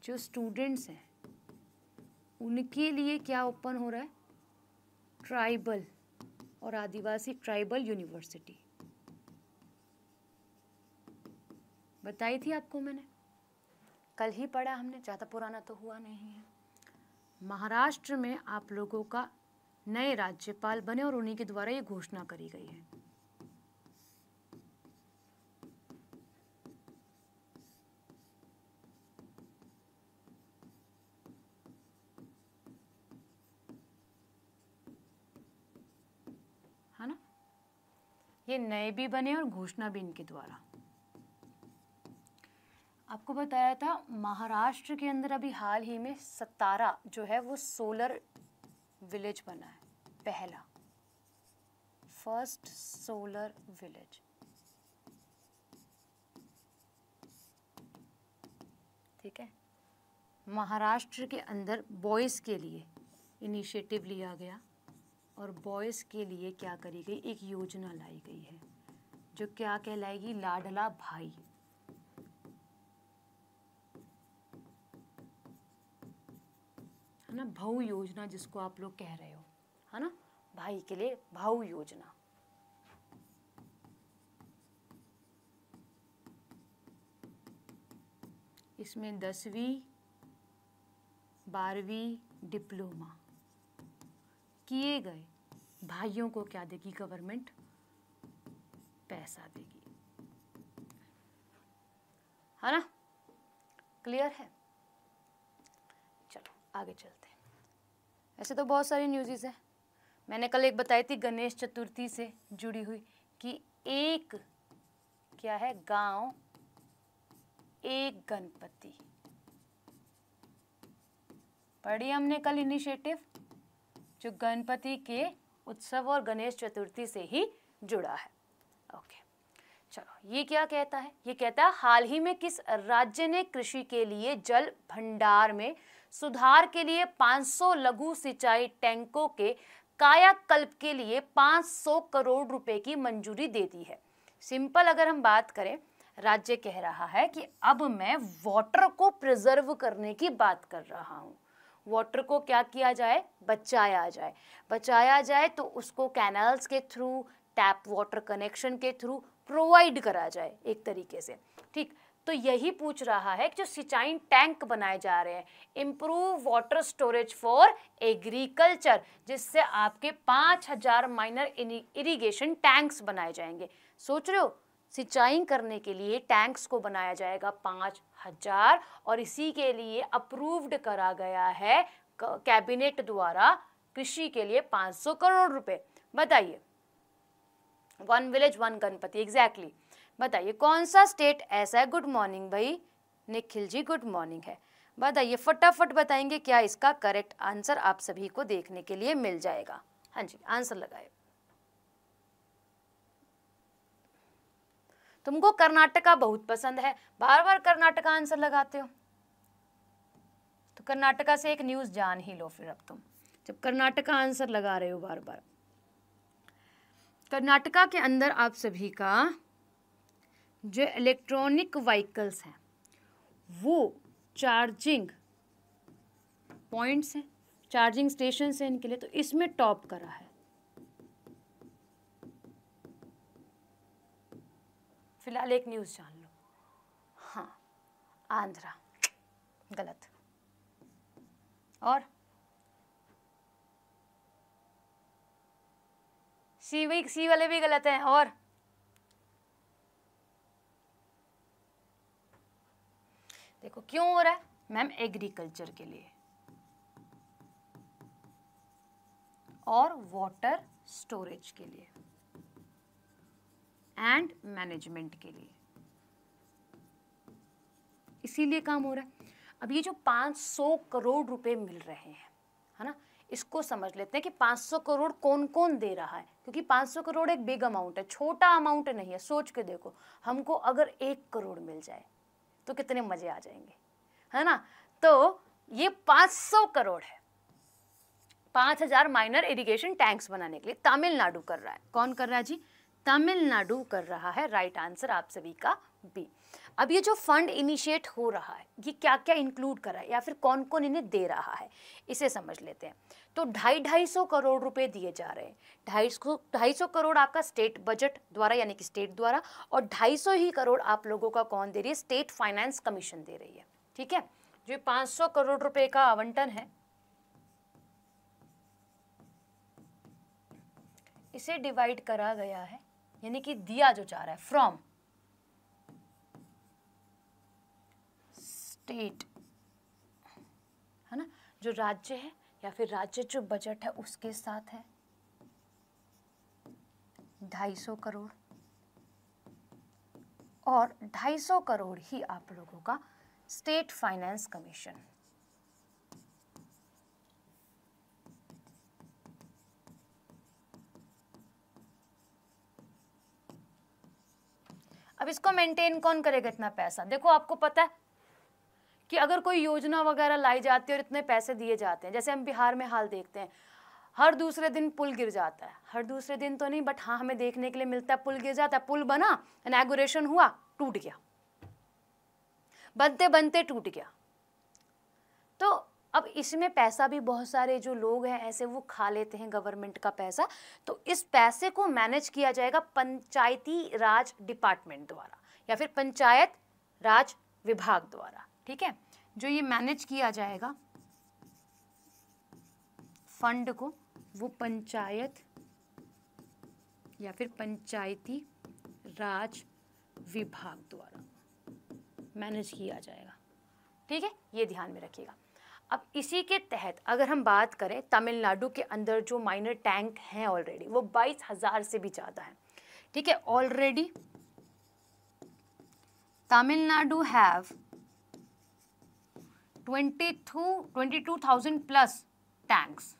जो स्टूडेंट्स हैं उनके लिए क्या ओपन हो रहा है? ट्राइबल और आदिवासी ट्राइबल यूनिवर्सिटी। बताई थी आपको मैंने, कल ही पढ़ा हमने, ज़्यादा पुराना तो हुआ नहीं है। महाराष्ट्र में आप लोगों का नए राज्यपाल बने और उन्हीं के द्वारा ये घोषणा करी गई है। है ना, ये नए भी बने और घोषणा भी इनके द्वारा। आपको बताया था महाराष्ट्र के अंदर अभी हाल ही में सतारा जो है वो सोलर विलेज बना है, पहला फर्स्ट सोलर विलेज। ठीक है, महाराष्ट्र के अंदर बॉयज़ के लिए इनिशिएटिव लिया गया और बॉयज़ के लिए क्या करी गई? एक योजना लाई गई है जो क्या कहलाएगी? लाडला भाई। है ना, भाऊ योजना जिसको आप लोग कह रहे हो, है ना, भाई के लिए भाऊ योजना। इसमें 10वीं 12वीं डिप्लोमा किए गए भाइयों को क्या देगी गवर्नमेंट? पैसा देगी। है ना, क्लियर है? चलो आगे चलते हैं। ऐसे तो बहुत सारी न्यूज़ है, मैंने कल एक बताई थी गणेश चतुर्थी से जुड़ी हुई कि एक क्या है, गांव एक गणपति। पढ़ी हमने कल इनिशिएटिव जो गणपति के उत्सव और गणेश चतुर्थी से ही जुड़ा है। ओके, चलो ये क्या कहता है? ये कहता है हाल ही में किस राज्य ने कृषि के लिए जल भंडार में सुधार के लिए 500 लघु सिंचाई टैंकों के कायाकल्प के लिए 500 करोड़ रुपए की मंजूरी दे दी है। सिंपल अगर हम बात करें, राज्य कह रहा है कि अब मैं वाटर को प्रिजर्व करने की बात कर रहा हूँ। वाटर को क्या किया जाए, बचाया जाए। बचाया जाए तो उसको कैनाल्स के थ्रू, टैप वाटर कनेक्शन के थ्रू प्रोवाइड करा जाए एक तरीके से, ठीक। तो यही पूछ रहा है कि जो सिंचाई टैंक बनाए जा रहे हैं, improve water storage for agriculture, जिससे आपके 5000 माइनर इरिगेशन टैंक्स बनाए जाएंगे। सोच रहे हो, सिंचाई करने के लिए टैंक्स को बनाया जाएगा 5000, और इसी के लिए अप्रूव्ड करा गया है कैबिनेट द्वारा कृषि के लिए 500 करोड़ रुपए। बताइए, one village one Ganpati, exactly. बताइए कौन सा स्टेट ऐसा है। गुड मॉर्निंग भाई निखिल जी, गुड मॉर्निंग है। बताइए फटाफट बताएंगे क्या इसका करेक्ट आंसर आप सभी को देखने के लिए मिल जाएगा। हाँ जी, आंसर लगाए। तुमको कर्नाटका बहुत पसंद है, बार बार कर्नाटका आंसर लगाते हो, तो कर्नाटका से एक न्यूज जान ही लो फिर अब तुम, जब कर्नाटका आंसर लगा रहे हो बार बार। कर्नाटका के अंदर आप सभी का जो इलेक्ट्रॉनिक व्हीकल्स हैं वो चार्जिंग पॉइंट्स हैं, चार्जिंग स्टेशन है इनके लिए, तो इसमें टॉप करा है। फिलहाल एक न्यूज़ जान लो। हाँ, आंध्रा गलत, और सी वाले भी गलत हैं, और देखो क्यों हो रहा है मैम, एग्रीकल्चर के लिए और वाटर स्टोरेज के लिए एंड मैनेजमेंट के लिए, इसीलिए काम हो रहा है। अब ये जो 500 करोड़ रुपए मिल रहे हैं, है ना, इसको समझ लेते हैं कि 500 करोड़ कौन कौन दे रहा है, क्योंकि 500 करोड़ एक बिग अमाउंट है, छोटा अमाउंट नहीं है। सोच के देखो, हमको अगर 1 करोड़ मिल जाए तो कितने मजे आ जाएंगे, है ना। तो ये 500 करोड़ है 5000 माइनर इरिगेशन टैंक्स बनाने के लिए। तमिलनाडु कर रहा है। कौन कर रहा है जी, तमिलनाडु कर रहा है। राइट आंसर आप सभी का बी। अब ये जो फंड इनिशिएट हो रहा है, ये क्या क्या इंक्लूड कर रहा है या फिर कौन कौन इन्हें दे रहा है, इसे समझ लेते हैं। तो 250 करोड़ रुपए दिए जा रहे हैं। 250 करोड़ आपका स्टेट बजट द्वारा, यानी कि स्टेट द्वारा, और 250 ही करोड़ आप लोगों का कौन दे रही है, स्टेट फाइनेंस कमीशन दे रही है। ठीक है, जो 500 करोड़ रुपए का आवंटन है, इसे डिवाइड करा गया है, यानी कि दिया जो जा रहा है फ्रॉम स्टेट, है ना, जो राज्य है या फिर राज्य जो बजट है उसके साथ है 250 करोड़, और 250 करोड़ ही आप लोगों का स्टेट फाइनेंस कमीशन। अब इसको मेंटेन कौन करेगा इतना पैसा। देखो आपको पता है कि अगर कोई योजना वगैरह लाई जाती है और इतने पैसे दिए जाते हैं, जैसे हम बिहार में हाल देखते हैं, हर दूसरे दिन पुल गिर जाता है। हर दूसरे दिन तो नहीं, बट हाँ हमें देखने के लिए मिलता है पुल गिर जाता है। पुल बना, इनॉग्रेशन हुआ, टूट गया, बनते बनते टूट गया। तो अब इसमें पैसा भी बहुत सारे जो लोग हैं ऐसे वो खा लेते हैं गवर्नमेंट का पैसा। तो इस पैसे को मैनेज किया जाएगा पंचायती राज डिपार्टमेंट द्वारा या फिर पंचायत राज विभाग द्वारा। ठीक है, जो ये मैनेज किया जाएगा फंड को, वो पंचायत या फिर पंचायती राज विभाग द्वारा मैनेज किया जाएगा। ठीक है, ये ध्यान में रखिएगा। अब इसी के तहत अगर हम बात करें, तमिलनाडु के अंदर जो माइनर टैंक हैं ऑलरेडी वो 22,000 से भी ज़्यादा हैं। ठीक है, already Tamil Nadu have 22,000 plus tanks.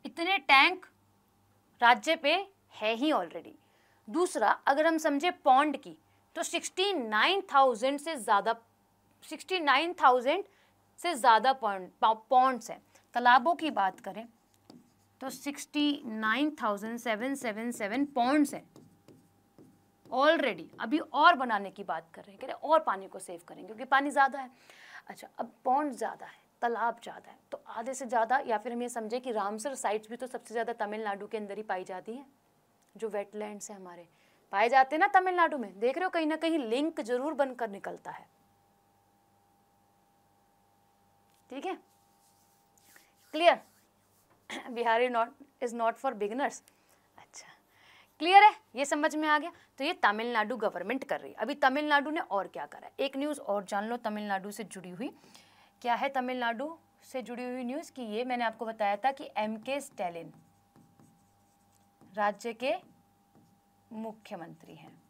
इतने टैंक राज्य पे है ही ऑलरेडी। दूसरा, अगर हम समझे पॉन्ड की, तो 69,000 से ज़्यादा, 69,000 से ज़्यादा पॉन्ड्स हैं। तालाबों की बात करें तो 69,777 पॉन्ड्स हैं ऑलरेडी। अभी और बनाने की बात कर रहे हैं, कह रहे हैं और पानी को सेव करेंगे क्योंकि पानी ज़्यादा है। अच्छा, अब पॉन्ड ज़्यादा है, तालाब ज़्यादा है, तो आधे से ज़्यादा, या फिर हम ये समझे कि रामसर साइट्स भी तो सबसे ज़्यादा तमिलनाडु के अंदर ही पाई जाती हैं। जो वेटलैंड्स हैं हमारे पाए जाते हैं ना तमिलनाडु में, देख रहे हो कहीं ना कहीं लिंक जरूर बनकर निकलता है। ठीक है, clear? Bihari is not for beginners. अच्छा, क्लियर है, ये समझ में आ गया। तो ये तमिलनाडु गवर्नमेंट कर रही है। अभी तमिलनाडु ने और क्या करा, एक न्यूज़ और जान लो तमिलनाडु से जुड़ी हुई। क्या है तमिलनाडु से जुड़ी हुई न्यूज़ कि ये मैंने आपको बताया था कि MK स्टैलिन राज्य के मुख्यमंत्री हैं।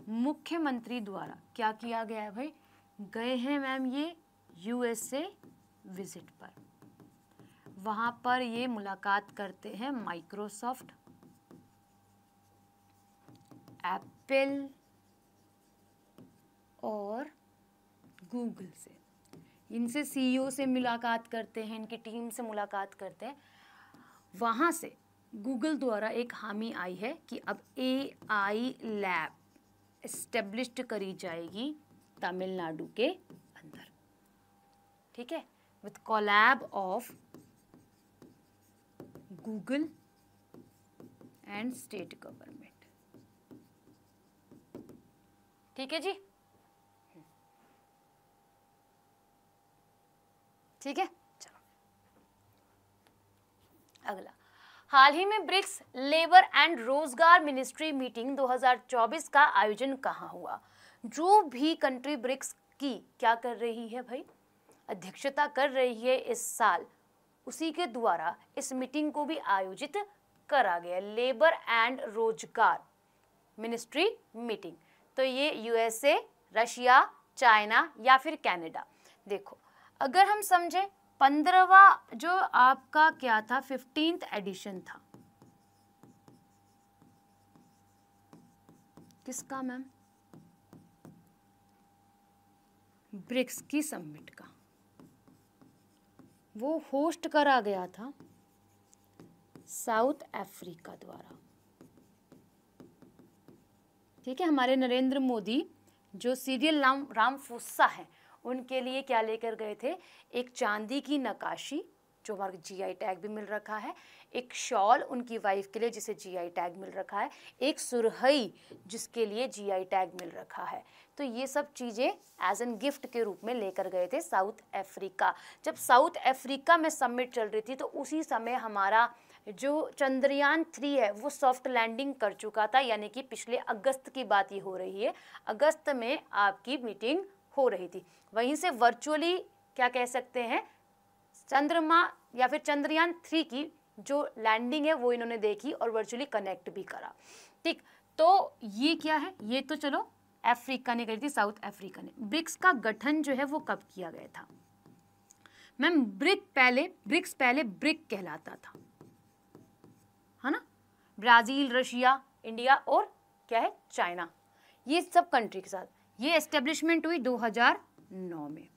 मुख्यमंत्री द्वारा क्या किया गया है भाई, गए हैं मैम ये USA विजिट पर। वहां पर ये मुलाकात करते हैं माइक्रोसॉफ्ट, एप्पल और गूगल से। इनसे CEO से मुलाकात करते हैं, इनकी टीम से मुलाकात करते हैं। वहाँ से गूगल द्वारा एक हामी आई है कि अब AI लैब एस्टेब्लिश्ड करी जाएगी तमिलनाडु के अंदर। ठीक है, with collab of Google and state government. ठीक है जी, ठीक है। चलो अगला, हाल ही में ब्रिक्स लेबर एंड रोजगार मिनिस्ट्री मीटिंग 2024 का आयोजन कहाँ हुआ? जो भी कंट्री ब्रिक्स की क्या कर रही है भाई, अध्यक्षता कर रही है इस साल, उसी के द्वारा इस मीटिंग को भी आयोजित करा गया, लेबर एंड रोजगार मिनिस्ट्री मीटिंग। तो ये USA, रशिया, चाइना या फिर कनाडा। देखो अगर हम समझे 15वां जो आपका क्या था, 15th एडिशन था किसका मैम, ब्रिक्स की समिट का, वो होस्ट करा गया था साउथ अफ्रीका द्वारा। ठीक है, हमारे नरेंद्र मोदी जो सीरियल रामफोसा है उनके लिए क्या लेकर गए थे, एक चांदी की नक्काशी जो हमारे GI टैग भी मिल रखा है, एक शॉल उनकी वाइफ के लिए जिसे GI टैग मिल रखा है, एक सुरहई जिसके लिए GI टैग मिल रखा है। तो ये सब चीज़ें एज एन गिफ्ट के रूप में लेकर गए थे साउथ अफ्रीका। जब साउथ अफ्रीका में समिट चल रही थी तो उसी समय हमारा जो चंद्रयान 3 है वो सॉफ्ट लैंडिंग कर चुका था, यानी कि पिछले अगस्त की बात ये हो रही है, अगस्त में आपकी मीटिंग हो रही थी। वहीं से वर्चुअली क्या कह सकते हैं, चंद्रमा या फिर चंद्रयान 3 की जो लैंडिंग है वो इन्होंने देखी और वर्चुअली कनेक्ट भी करा। ठीक, तो ये क्या है, ये तो चलो अफ्रीका ने करी थी, साउथ अफ्रीका ने। ब्रिक्स का गठन जो है वो कब किया गया था मैम, ब्रिक्स पहले ब्रिक कहलाता था, है ना, ब्राजील, रशिया, इंडिया और क्या है चाइना, ये सब कंट्री के साथ ये एस्टेब्लिशमेंट हुई 2009 में।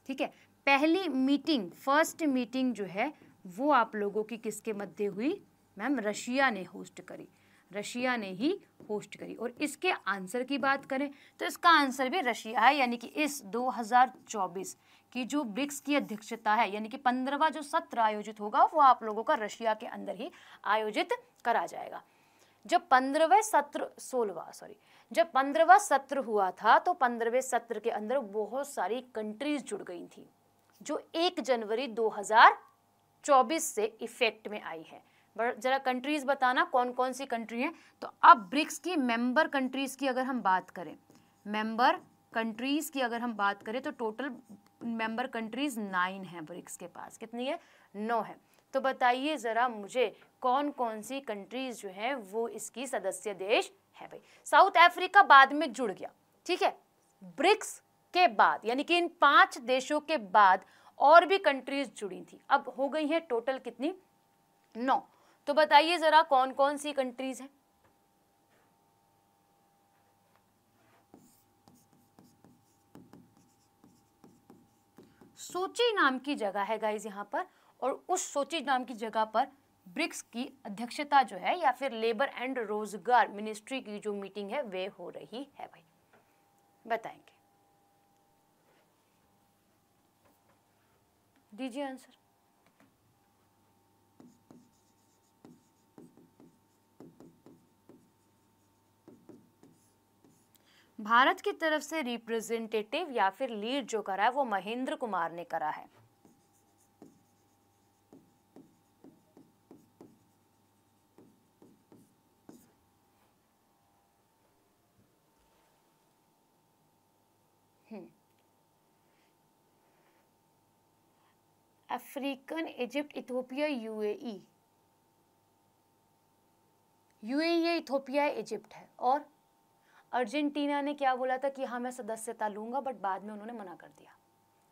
ठीक है, पहली मीटिंग, फर्स्ट मीटिंग जो है वो आप लोगों की किसके मध्य हुई मैम, रशिया ने होस्ट करी, रशिया ने ही होस्ट करी। और इसके आंसर की बात करें तो इसका आंसर भी रशिया है, यानी कि इस 2024 की जो ब्रिक्स की अध्यक्षता है, यानी कि 15वां जो सत्र आयोजित होगा वो आप लोगों का रशिया के अंदर ही आयोजित करा जाएगा। जब 15वां सत्र हुआ था तो 15वें सत्र के अंदर बहुत सारी कंट्रीज जुड़ गई थी जो 1 जनवरी 2024 से इफेक्ट में आई है। जरा कंट्रीज बताना कौन कौन सी कंट्री हैं। तो अब ब्रिक्स की मेंबर कंट्रीज की अगर हम बात करें, तो टोटल मेंबर कंट्रीज 9 हैं ब्रिक्स के पास, कितनी है 9 है। तो बताइए जरा मुझे कौन कौन सी कंट्रीज जो है वो इसकी सदस्य देश है भाई। साउथ अफ्रीका बाद में जुड़ गया, ठीक है, ब्रिक्स के बाद, यानी कि इन 5 देशों के बाद और भी कंट्रीज जुड़ी थी, अब हो गई है टोटल कितनी 9। तो बताइए जरा कौन कौन सी कंट्रीज हैं। सोची नाम की जगह है गाइज यहाँ पर, और उस सोची नाम की जगह पर ब्रिक्स की अध्यक्षता जो है या फिर लेबर एंड रोजगार मिनिस्ट्री की जो मीटिंग है वे हो रही है भाई। बताएंगे, दीजिए आंसर। भारत की तरफ से रिप्रेजेंटेटिव या फिर लीड जो करा है वो महेंद्र कुमार ने करा है। African, Egypt, Ethiopia, UAE. UAE है, इथोपिया है, इजिप्ट है। और अर्जेंटीना ने क्या बोला था कि हाँ मैं सदस्यता लूंगा, बट बाद में उन्होंने मना कर दिया।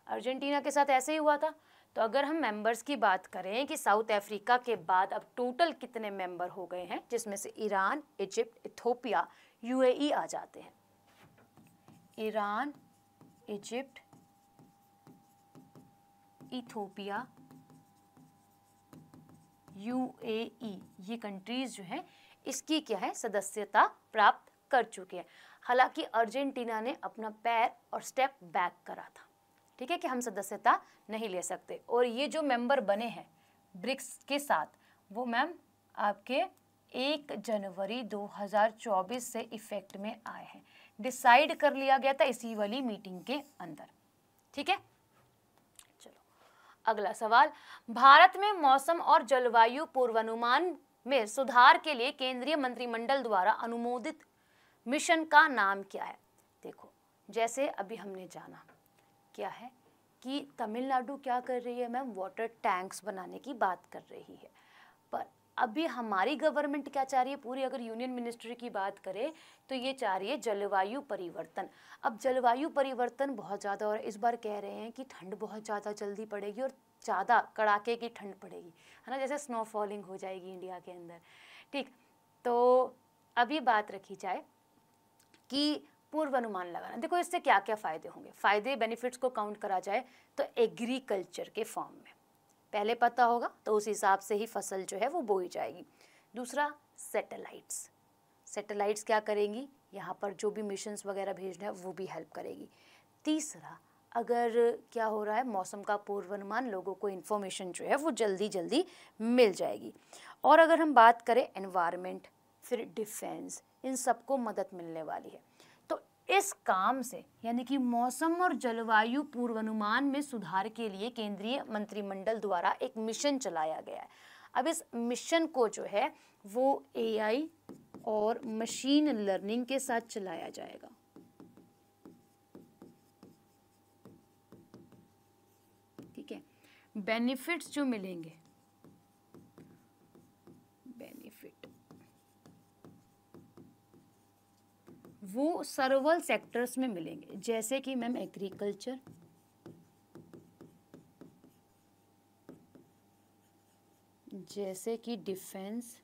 अर्जेंटीना के साथ ऐसे ही हुआ था। तो अगर हम मेंबर्स की बात करें कि साउथ अफ्रीका के बाद अब टोटल कितने मेंबर हो गए हैं, जिसमें से ईरान, इजिप्ट, इथोपिया, यूएई आ जाते हैं। ईरान, इजिप्ट, इथोपिया, यूएई, ये कंट्रीज जो है इसकी क्या है, सदस्यता प्राप्त कर चुके हैं। हालांकि अर्जेंटीना ने अपना पैर और स्टेप बैक करा था, ठीक है, कि हम सदस्यता नहीं ले सकते। और ये जो मेंबर बने हैं ब्रिक्स के साथ, वो मैम आपके 1 जनवरी 2024 से इफेक्ट में आए हैं। डिसाइड कर लिया गया था इसी वाली मीटिंग के अंदर, ठीक है। चलो अगला सवाल, भारत में मौसम और जलवायु पूर्वानुमान में सुधार के लिए केंद्रीय मंत्रिमंडल द्वारा अनुमोदित मिशन का नाम क्या है। देखो, जैसे अभी हमने जाना क्या है कि तमिलनाडु क्या कर रही है मैम, वाटर टैंक्स बनाने की बात कर रही है। पर अभी हमारी गवर्नमेंट क्या चाह रही है, पूरी अगर यूनियन मिनिस्ट्री की बात करें तो ये चाह रही है जलवायु परिवर्तन। अब जलवायु परिवर्तन बहुत ज़्यादा, और इस बार कह रहे हैं कि ठंड बहुत ज़्यादा जल्दी पड़ेगी और ज़्यादा कड़ाके की ठंड पड़ेगी, है ना, जैसे स्नो फॉलिंग हो जाएगी इंडिया के अंदर, ठीक। तो अभी बात रखी जाए कि पूर्वानुमान लगाना, देखो इससे क्या क्या फ़ायदे होंगे। फ़ायदे, बेनिफिट्स को काउंट करा जाए तो एग्रीकल्चर के फॉर्म में पहले पता होगा तो उस हिसाब से ही फसल जो है वो बोई जाएगी। दूसरा, सैटेलाइट्स, सैटेलाइट्स क्या करेंगी, यहाँ पर जो भी मिशंस वगैरह भेजना है वो भी हेल्प करेगी। तीसरा, अगर क्या हो रहा है मौसम का पूर्वानुमान, लोगों को इन्फॉर्मेशन जो है वो जल्दी जल्दी मिल जाएगी। और अगर हम बात करें एनवायरनमेंट, फिर डिफेंस, इन सबको मदद मिलने वाली है। तो इस काम से, यानी कि मौसम और जलवायु पूर्वानुमान में सुधार के लिए केंद्रीय मंत्रिमंडल द्वारा एक मिशन चलाया गया है। अब इस मिशन को जो है वो एआई और मशीन लर्निंग के साथ चलाया जाएगा। ठीक है, बेनिफिट्स जो मिलेंगे, बेनिफिट वो सर्वल सेक्टर्स में मिलेंगे, जैसे कि मैम एग्रीकल्चर, जैसे कि डिफेंस,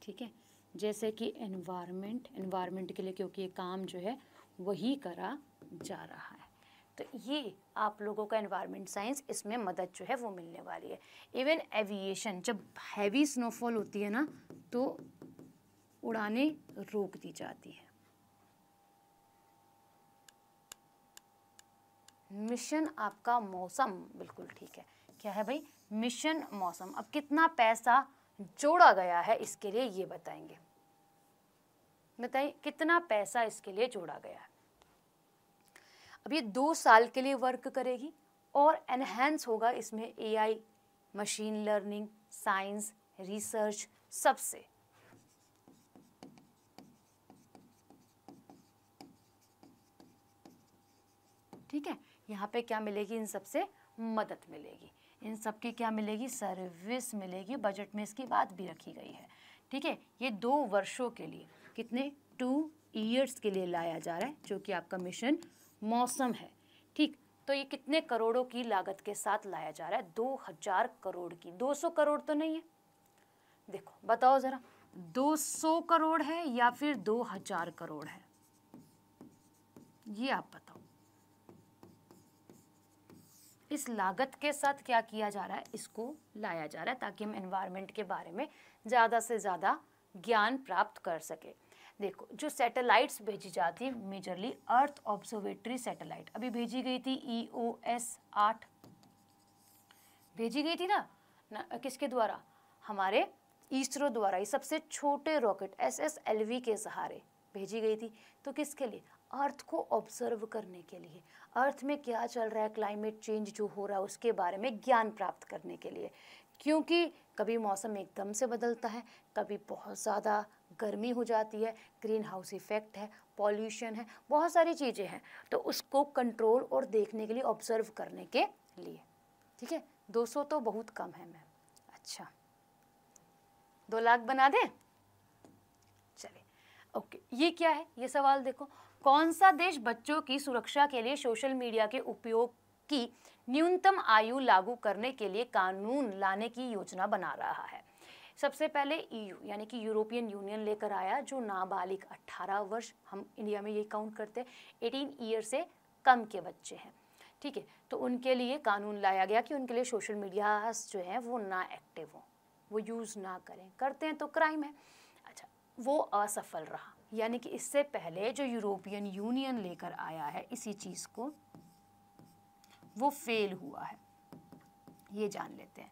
ठीक है, जैसे कि एनवायरनमेंट के लिए, क्योंकि ये काम जो है वही करा जा रहा है। तो ये आप लोगों का एनवायरनमेंट साइंस, इसमें मदद जो है वो मिलने वाली है। इवन एविएशन, जब हैवी स्नोफॉल होती है ना तो उड़ानें रोक दी जाती है। मिशन आपका मौसम, बिल्कुल ठीक है, क्या है भाई, मिशन मौसम। अब कितना पैसा जोड़ा गया है इसके लिए ये बताएंगे, बताइए कितना पैसा इसके लिए जोड़ा गया है। अब ये 2 साल के लिए वर्क करेगी और एनहेंस होगा इसमें AI, machine learning, science, research सबसे। ठीक है, यहाँ पे क्या मिलेगी, इन सबसे मदद मिलेगी, इन सब की क्या मिलेगी, सर्विस मिलेगी। बजट में इसकी बात भी रखी गई है। ठीक है, ये 2 वर्षों के लिए, कितने, 2 ईयर्स के लिए लाया जा रहा है, जो कि आपका मिशन मौसम है। ठीक, तो ये कितने करोड़ों की लागत के साथ लाया जा रहा है, 2000 करोड़ की। 200 करोड़ तो नहीं है, देखो बताओ ज़रा, 200 करोड़ है या फिर 2000 करोड़ है, ये आप बताओ। इस लागत के साथ क्या किया जा रहा है, इसको लाया जा रहा है ताकि हम एनवायरनमेंट के बारे में ज़्यादा से ज़्यादा ज्ञान प्राप्त कर सके। देखो जो सैटेलाइट्स भेजी जाती है मेजरली अर्थ ऑब्जर्वेटरी सैटेलाइट, अभी भेजी गई थी EOS 8 भेजी गई थी ना, किसके द्वारा, हमारे इसरो द्वारा। ये सबसे छोटे रॉकेट SSLV के सहारे भेजी गई थी। तो किसके लिए, अर्थ को ऑब्जर्व करने के लिए, अर्थ में क्या चल रहा है, क्लाइमेट चेंज जो हो रहा है उसके बारे में ज्ञान प्राप्त करने के लिए। क्योंकि कभी मौसम एकदम से बदलता है, कभी बहुत ज़्यादा गर्मी हो जाती है, ग्रीन हाउस इफेक्ट है, पॉल्यूशन है, बहुत सारी चीज़ें हैं, तो उसको कंट्रोल और देखने के लिए, ऑब्जर्व करने के लिए। ठीक है, 200 तो बहुत कम है मैम। अच्छा 2 लाख बना दें, चलिए ओके। ये क्या है, ये सवाल देखो, कौन सा देश बच्चों की सुरक्षा के लिए सोशल मीडिया के उपयोग की न्यूनतम आयु लागू करने के लिए कानून लाने की योजना बना रहा है। सबसे पहले EU यानी कि यूरोपियन यूनियन लेकर आया, जो नाबालिग 18 वर्ष, हम इंडिया में ये काउंट करते हैं 18 ईयर से कम के बच्चे हैं। ठीक है, तो उनके लिए कानून लाया गया कि उनके लिए सोशल मीडिया जो है वो ना एक्टिव हो, वो यूज़ ना करें, करते हैं तो क्राइम है। अच्छा, वो असफल रहा, यानी कि इससे पहले जो यूरोपियन यूनियन लेकर आया है इसी चीज़ को, वो फेल हुआ है, ये जान लेते हैं।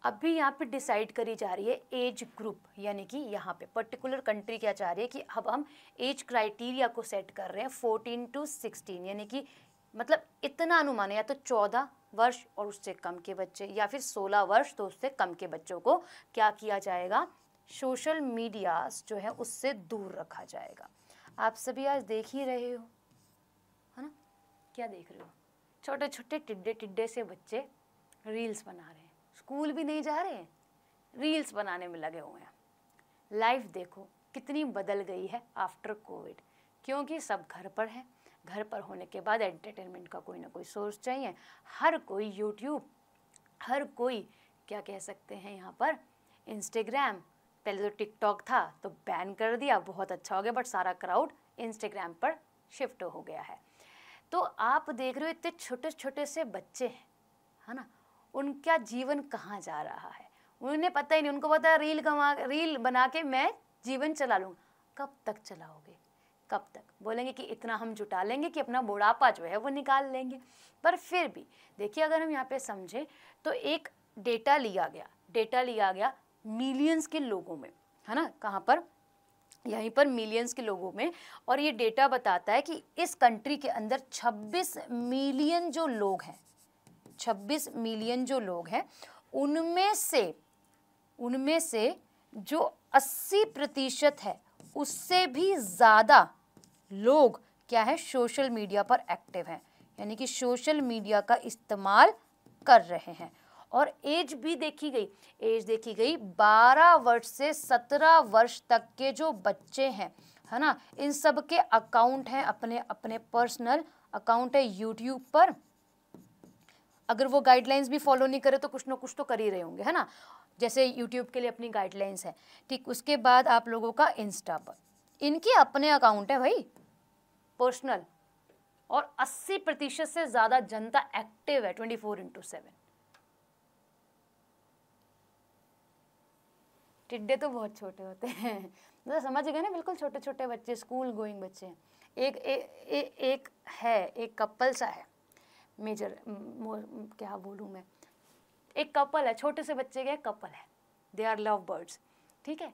अभी यहाँ पे डिसाइड करी जा रही है एज ग्रुप, यानी कि यहाँ पे पर्टिकुलर कंट्री क्या चाह रही है कि अब हम एज क्राइटेरिया को सेट कर रहे हैं 14 to 16, यानी कि मतलब इतना अनुमान है, या तो 14 वर्ष और उससे कम के बच्चे, या फिर 16 वर्ष तो उससे कम के बच्चों को क्या किया जाएगा, सोशल मीडिया जो है उससे दूर रखा जाएगा। आप सभी आज देख ही रहे हो, है ना, क्या देख रहे हो, छोटे छोटे टिड्डे टिड्डे से बच्चे रील्स बना रहे हैं, स्कूल भी नहीं जा रहे हैं, रील्स बनाने में लगे हुए हैं। लाइफ देखो कितनी बदल गई है आफ्टर कोविड, क्योंकि सब घर पर है, घर पर होने के बाद एंटरटेनमेंट का कोई ना कोई सोर्स चाहिए। हर कोई यूट्यूब, हर कोई क्या कह सकते हैं यहाँ पर इंस्टाग्राम, पहले तो टिकटॉक था तो बैन कर दिया, बहुत अच्छा हो गया, बट सारा क्राउड इंस्टाग्राम पर शिफ्ट हो गया है। तो आप देख रहे हो इतने छोटे छोटे से बच्चे हैं, है ना, उनका जीवन कहाँ जा रहा है, उन्हें पता ही नहीं, उनको पता है रील बना के मैं जीवन चला लूँगा। कब तक चलाओगे, कब तक, बोलेंगे कि इतना हम जुटा लेंगे कि अपना बुढ़ापा जो है वो निकाल लेंगे। पर फिर भी देखिए, अगर हम यहाँ पे समझें तो एक डेटा लिया गया मिलियंस के लोगों में, है ना, कहाँ पर, यहीं पर मिलियंस के लोगों में, और ये डेटा बताता है कि इस कंट्री के अंदर 26 मिलियन जो लोग हैं, 26 मिलियन जो लोग हैं, उनमें से जो 80% है उससे भी ज़्यादा लोग क्या है, सोशल मीडिया पर एक्टिव हैं, यानी कि सोशल मीडिया का इस्तेमाल कर रहे हैं। और एज भी देखी गई 12 वर्ष से 17 वर्ष तक के जो बच्चे हैं, है ना, इन सब के अकाउंट हैं, अपने अपने पर्सनल अकाउंट है यूट्यूब पर। अगर वो गाइडलाइंस भी फॉलो नहीं करे तो कुछ ना कुछ तो कर ही रहे होंगे, है ना, जैसे यूट्यूब के लिए अपनी गाइडलाइंस है, ठीक। उसके बाद आप लोगों का इंस्टा पर इनके अपने अकाउंट है भाई, पर्सनल, और 80% से ज़्यादा जनता एक्टिव है 24/7। टिड्डे तो बहुत छोटे होते हैं, मतलब समझ गए ना, बिल्कुल छोटे छोटे बच्चे, स्कूल गोइंग बच्चे हैं। एक कपल सा है, मेजर क्या बोलूँ मैं, एक कपल है, छोटे से बच्चे के कपल है, दे आर लव बर्ड्स, ठीक है।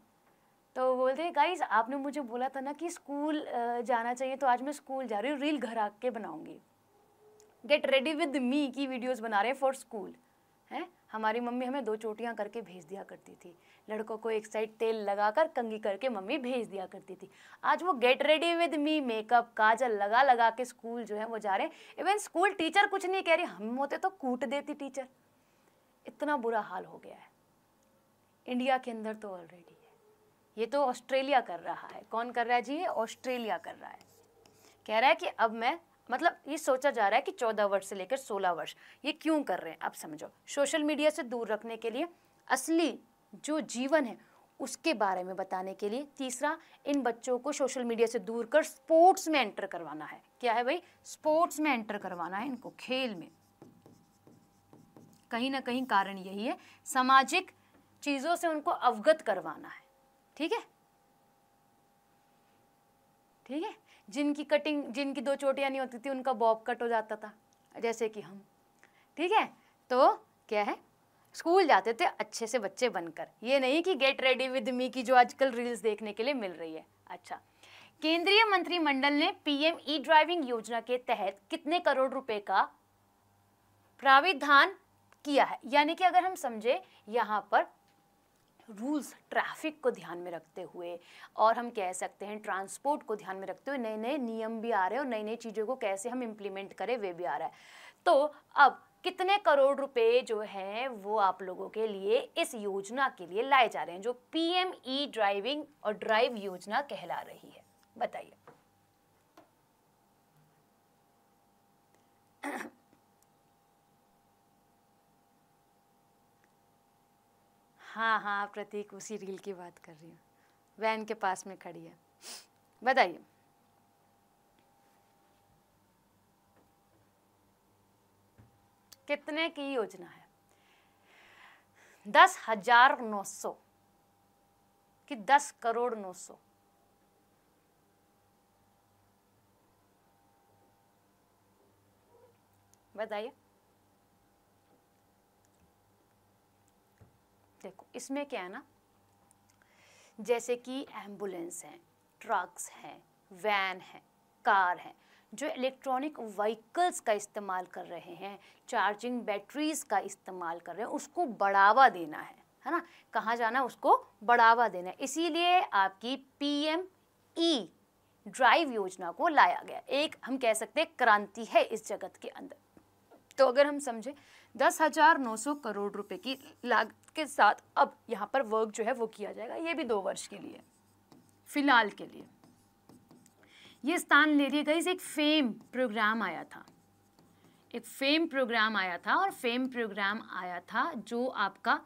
तो बोलते हैं गाइज आपने मुझे बोला था ना कि स्कूल जाना चाहिए, तो आज मैं स्कूल जा रही हूँ, रील घर आके बनाऊंगी, गेट रेडी विद मी की वीडियोस बना रहे हैं फॉर स्कूल, हैं। हमारी मम्मी हमें 2 चोटियाँ करके भेज दिया करती थी, लड़कों को एक साइड तेल लगाकर कंघी करके मम्मी भेज दिया करती थी। आज वो get ready with me, makeup काजल लगा के स्कूल जो है वो जा रहे हैं। इवन स्कूल टीचर कुछ नहीं कह रही, हम होते तो कूट देती टीचर, इतना बुरा हाल हो गया है इंडिया के अंदर तो ऑलरेडी है। ये तो ऑस्ट्रेलिया कर रहा है, कौन कर रहा है जी, ये ऑस्ट्रेलिया कर रहा है, कह रहा है कि अब मैं, मतलब ये सोचा जा रहा है कि 14 वर्ष से लेकर 16 वर्ष, ये क्यों कर रहे हैं आप समझो, सोशल मीडिया से दूर रखने के लिए, असली जो जीवन है उसके बारे में बताने के लिए। तीसरा, इन बच्चों को सोशल मीडिया से दूर कर स्पोर्ट्स में एंटर करवाना है। क्या है भाई, स्पोर्ट्स में एंटर करवाना है इनको, खेल में, कहीं ना कहीं कारण यही है, सामाजिक चीज़ों से उनको अवगत करवाना है। ठीक है, ठीक है। जिनकी 2 चोटियाँ नहीं होती थी उनका बॉब कट हो जाता था, जैसे कि हम। ठीक है, तो क्या है, स्कूल जाते थे अच्छे से बच्चे बनकर, ये नहीं कि गेट रेडी विद मी की जो आजकल रील्स देखने के लिए मिल रही है। अच्छा, केंद्रीय मंत्रिमंडल ने पीएम ई ड्राइविंग योजना के तहत कितने करोड़ रुपए का प्राविधान किया है? यानी कि अगर हम समझे यहाँ पर रूल्स, ट्रैफिक को ध्यान में रखते हुए, और हम कह सकते हैं ट्रांसपोर्ट को ध्यान में रखते हुए नए नए नियम भी आ रहे हैं और नई नई चीज़ों को कैसे हम इम्प्लीमेंट करें वे भी आ रहा है। तो अब कितने करोड़ रुपए जो हैं वो आप लोगों के लिए इस योजना के लिए लाए जा रहे हैं, जो पीएम ई ड्राइविंग और ड्राइव योजना कहला रही है, बताइए। हाँ हाँ प्रतीक, उसी रील की बात कर रही हूँ, वैन के पास में खड़ी है, बताइए। कितने की योजना है? 10,900 कि 10,900,000? बताइए। देखो इसमें क्या है ना, जैसे कि एम्बुलेंस हैं, ट्रक्स हैं, वैन हैं, कार हैं, जो इलेक्ट्रॉनिक व्हीकल्स का इस्तेमाल कर रहे हैं, चार्जिंग बैटरीज का इस्तेमाल कर रहे हैं, उसको बढ़ावा देना है ना। कहाँ जाना, उसको बढ़ावा देना है। इसीलिए आपकी पीएम ई ड्राइव योजना को लाया गया। एक हम कह सकते हैं क्रांति है इस जगत के अंदर। तो अगर हम समझे 10,900 करोड़ रुपए की लागत के साथ अब यहाँ पर वर्क जो है वो किया जाएगा, ये भी 2 वर्ष के लिए, फिलहाल के लिए। ये स्थान ले रही गई, एक फेम प्रोग्राम आया था, एक फेम प्रोग्राम आया था, और फेम प्रोग्राम आया था जो आपका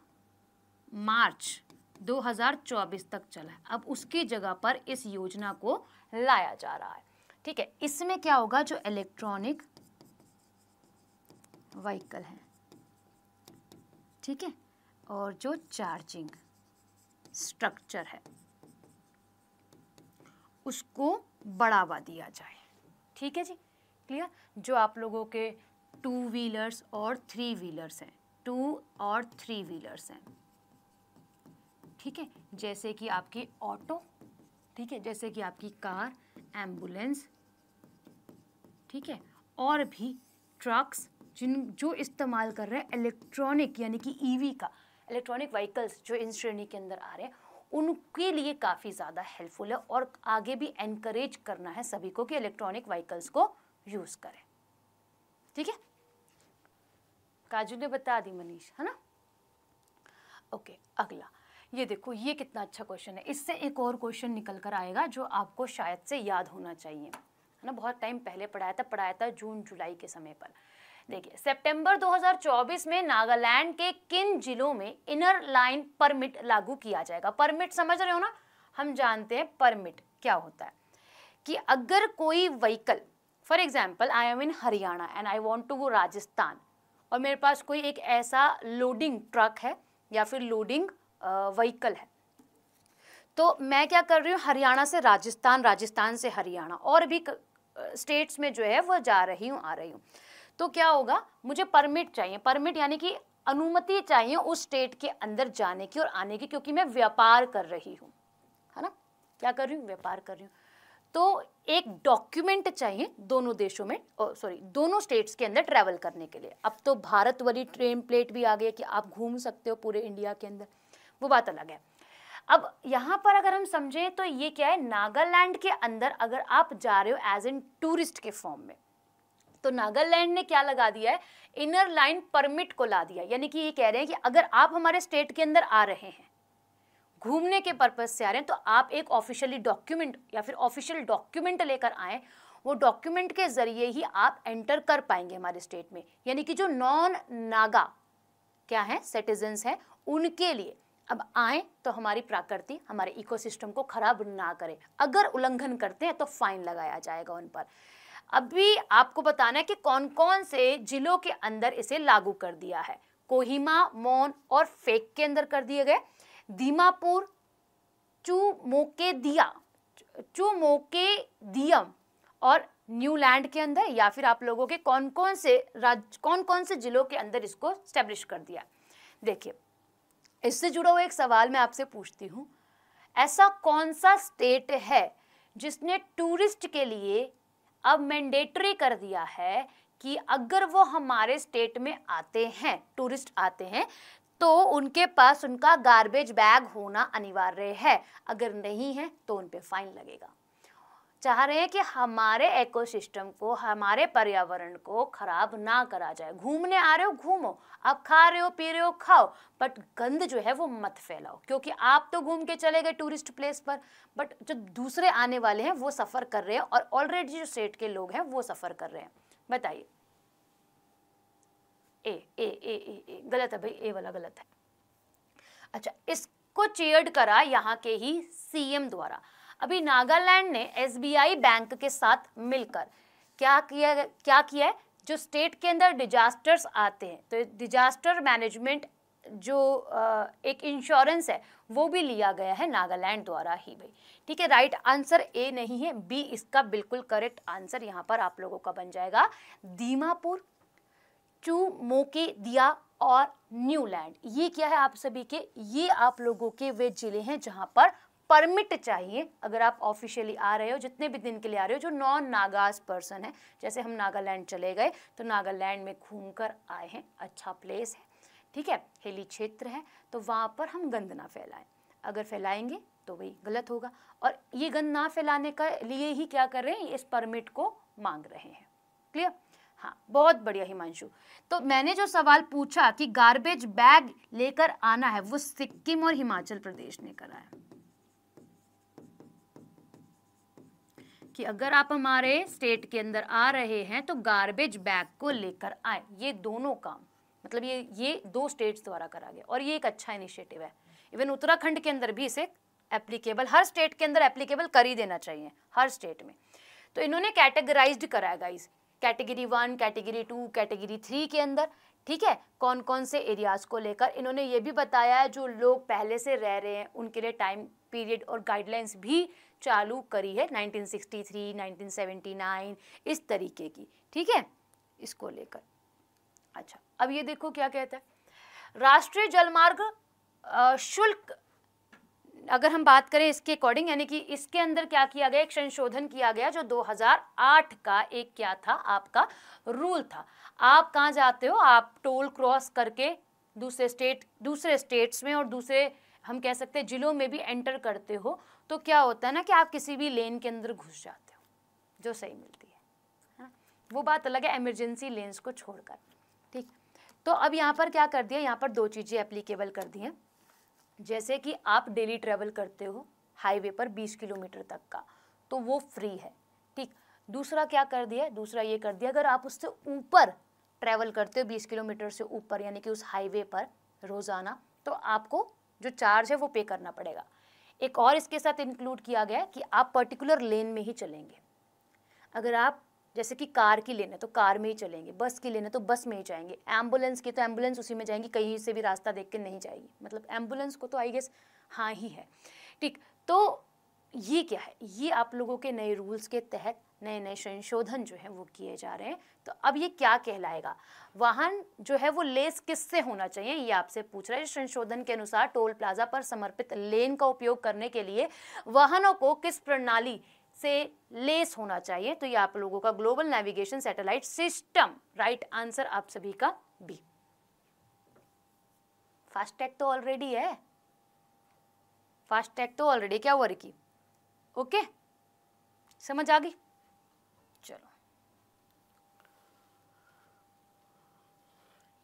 मार्च 2024 तक चला है। अब उसकी जगह पर इस योजना को लाया जा रहा है। ठीक है, इसमें क्या होगा, जो इलेक्ट्रॉनिक व्हीकल है, ठीक है, और जो चार्जिंग स्ट्रक्चर है उसको बढ़ावा दिया जाए। ठीक है जी, क्लियर। जो आप लोगों के 2 व्हीलर्स और 3 व्हीलर्स हैं, 2 और 3 व्हीलर्स हैं, ठीक है, जैसे कि आपकी ऑटो, ठीक है, जैसे कि आपकी कार, एम्बुलेंस, ठीक है, और भी ट्रक्स जो इस्तेमाल कर रहे हैं इलेक्ट्रॉनिक यानी कि ईवी का, इलेक्ट्रॉनिक व्हीकल्स जो इन श्रेणी के अंदर आ रहे हैं, उनके लिए काफ़ी ज़्यादा हेल्पफुल है। और आगे भी एनकरेज करना है सभी को कि इलेक्ट्रॉनिक व्हीकल्स को यूज़ करें। ठीक है, काजू ने बता दी, मनीष, है ना। ओके, अगला ये देखो, ये कितना अच्छा क्वेश्चन है। इससे एक और क्वेश्चन निकल कर आएगा जो आपको शायद से याद होना चाहिए, है ना। बहुत टाइम पहले पढ़ाया था जून जुलाई के समय पर। देखिए, सितंबर 2024 में नागालैंड के किन जिलों में इनर लाइन परमिट लागू किया जाएगा? परमिट समझ रहे हो ना, हम जानते हैं परमिट क्या होता है, कि अगर कोई vehicle, for example I am in Haryana and I want to go Rajasthan, और मेरे पास कोई एक ऐसा लोडिंग ट्रक है या फिर लोडिंग व्हीकल है, तो मैं क्या कर रही हूँ, हरियाणा से राजस्थान, राजस्थान से हरियाणा, और भी स्टेट्स में जो है वो जा रही हूँ, आ रही हूँ, तो क्या होगा, मुझे परमिट चाहिए। परमिट यानी कि अनुमति चाहिए उस स्टेट के अंदर जाने की और आने की, क्योंकि मैं व्यापार कर रही हूँ, है ना। क्या कर रही हूँ, व्यापार कर रही हूँ। तो एक डॉक्यूमेंट चाहिए दोनों देशों में, दोनों स्टेट्स के अंदर ट्रैवल करने के लिए। अब तो भारत वाली ट्रेन प्लेट भी आ गई है कि आप घूम सकते हो पूरे इंडिया के अंदर, वो बात अलग है। अब यहाँ पर अगर हम समझें तो ये क्या है, नागालैंड के अंदर अगर आप जा रहे हो एज एन टूरिस्ट के फॉर्म में, तो नागालैंड ने क्या लगा दिया है, इनर लाइन परमिट को ला दिया। यानी कि ये कह रहे हैं कि अगर आप हमारे स्टेट के अंदर आ रहे हैं, घूमने के पर्पज से आ रहे हैं, तो आप एक ऑफिशियली डॉक्यूमेंट या फिर ऑफिशियल डॉक्यूमेंट लेकर आए, वो डॉक्यूमेंट के जरिए ही आप एंटर कर पाएंगे हमारे स्टेट में। यानी कि जो नॉन नागा क्या है, सिटीजन्स हैं, उनके लिए अब आए तो हमारी प्रकृति, हमारे इकोसिस्टम को खराब ना करें। अगर उल्लंघन करते हैं तो फाइन लगाया जाएगा उन पर। अभी आपको बताना है कि कौन कौन से जिलों के अंदर इसे लागू कर दिया है, कोहिमा, मौन और फेक के अंदर कर दिए गए। दीमापुर, चुमोकेदियम और न्यूलैंड के अंदर, या फिर आप लोगों के कौन कौन से जिलों के अंदर इसको स्टैब्लिश कर दिया। देखिए, इससे जुड़ा हुआ एक सवाल मैं आपसे पूछती हूँ, ऐसा कौन सा स्टेट है जिसने टूरिस्ट के लिए अब मैंडेटरी कर दिया है कि अगर वो हमारे स्टेट में आते हैं, टूरिस्ट आते हैं, तो उनके पास उनका गार्बेज बैग होना अनिवार्य है, अगर नहीं है तो उन पे फाइन लगेगा। चाह रहे हैं कि हमारे इकोसिस्टम को, हमारे पर्यावरण को खराब ना करा जाए। घूमने आ रहे हो घूमो, आप खा रहे हो पी रहे हो खाओ, बट गंद जो है वो मत फैलाओ, क्योंकि आप तो घूम के चले गए टूरिस्ट प्लेस पर, बट जो दूसरे आने वाले हैं वो सफ़र कर रहे हैं, और ऑलरेडी जो स्टेट के लोग हैं वो सफ़र कर रहे हैं। बताइए। ए गलत है भाई, ए वाला गलत है। अच्छा, इसको चेयर्ड करा यहाँ के ही सीएम द्वारा। अभी नागालैंड ने एसबीआई बैंक के साथ मिलकर क्या किया है, जो स्टेट के अंदर डिजास्टर्स आते हैं तो डिजास्टर मैनेजमेंट जो एक इंश्योरेंस है वो भी लिया गया है नागालैंड द्वारा ही भाई। ठीक है, राइट आंसर ए नहीं है, बी इसका बिल्कुल करेक्ट आंसर यहाँ पर आप लोगों का बन जाएगा। दीमापुर, चुमोकेदिया और न्यूलैंड, ये क्या है आप सभी के, ये आप लोगों के वे जिले हैं जहाँ पर परमिट चाहिए। अगर आप ऑफिशियली आ रहे हो, जितने भी दिन के लिए आ रहे हो, जो नॉन नागाज पर्सन है, जैसे हम नागालैंड चले गए तो नागालैंड में घूमकर आए हैं, अच्छा प्लेस है, ठीक है, हिली क्षेत्र है, तो वहाँ पर हम गंद ना फैलाएं। अगर फैलाएंगे तो वही गलत होगा, और ये गंद ना फैलाने का लिए ही क्या कर रहे हैं, इस परमिट को मांग रहे हैं। क्लियर? हाँ, बहुत बढ़िया हिमांशु। तो मैंने जो सवाल पूछा कि गार्बेज बैग लेकर आना है, वो सिक्किम और हिमाचल प्रदेश ने करा है, कि अगर आप हमारे स्टेट के अंदर आ रहे हैं तो गार्बेज बैग को लेकर आए। ये दोनों काम, मतलब ये दो स्टेट्स द्वारा करा गया, और ये एक अच्छा इनिशिएटिव है। इवन उत्तराखंड के अंदर भी इसे एप्लीकेबल, हर स्टेट के अंदर एप्लीकेबल कर ही देना चाहिए, हर स्टेट में। तो इन्होंने कैटेगराइज्ड कराया गाइस, कैटेगरी 1, कैटेगरी 2, कैटेगरी 3 के अंदर, ठीक है, कौन कौन से एरियाज को लेकर। इन्होंने ये भी बताया है जो लोग पहले से रह रहे हैं उनके लिए टाइम पीरियड और गाइडलाइंस भी चालू करी है, 1963, 1979 इस तरीके की, ठीक है, इसको लेकर। अच्छा, अब ये देखो क्या कहता है, राष्ट्रीय जलमार्ग शुल्क, अगर हम बात करें इसके अकॉर्डिंग, यानी कि इसके अंदर क्या किया गया, एक संशोधन किया गया जो 2008 का एक क्या था आपका रूल था। आप कहाँ जाते हो, आप टोल क्रॉस करके दूसरे स्टेट्स में और दूसरे हम कह सकते हैं जिलों में भी एंटर करते हो, तो क्या होता है ना कि आप किसी भी लेन के अंदर घुस जाते हो जो सही मिलती है, वो बात अलग है, इमरजेंसी लेन्स को छोड़कर। ठीक, तो अब यहाँ पर क्या कर दिया, यहाँ पर दो चीज़ें एप्लीकेबल कर दी हैं। जैसे कि आप डेली ट्रैवल करते हो हाईवे पर 20 किलोमीटर तक का, तो वो फ्री है। ठीक, दूसरा क्या कर दिया, दूसरा ये कर दिया, अगर आप उससे ऊपर ट्रैवल करते हो 20 किलोमीटर से ऊपर, यानी कि उस हाईवे पर रोज़ाना, तो आपको जो चार्ज है वो पे करना पड़ेगा। एक और इसके साथ इंक्लूड किया गया कि आप पर्टिकुलर लेन में ही चलेंगे। अगर आप जैसे कि कार की लेन है तो कार में ही चलेंगे, बस की लेन है तो बस में ही जाएंगे, एम्बुलेंस की तो एम्बुलेंस उसी में जाएंगी, कहीं से भी रास्ता देख के नहीं जाएगी, मतलब एम्बुलेंस को तो आई गेस हाँ ही है। ठीक, तो ये क्या है, ये आप लोगों के नए रूल्स के तहत नए नए संशोधन जो है वो किए जा रहे हैं। तो अब ये क्या कहलाएगा, वाहन जो है वो लेस किससे होना चाहिए, ये आपसे पूछ रहा है। संशोधन के अनुसार टोल प्लाजा पर समर्पित लेन का उपयोग करने के लिए वाहनों को किस प्रणाली से लेस होना चाहिए, तो ये आप लोगों का global navigation satellite system. Right answer आप सभी का बी। फास्टैग तो ऑलरेडी है, फास्टैग तो ऑलरेडी क्या हुआ रिकी, ओके, समझ आ गई। चलो,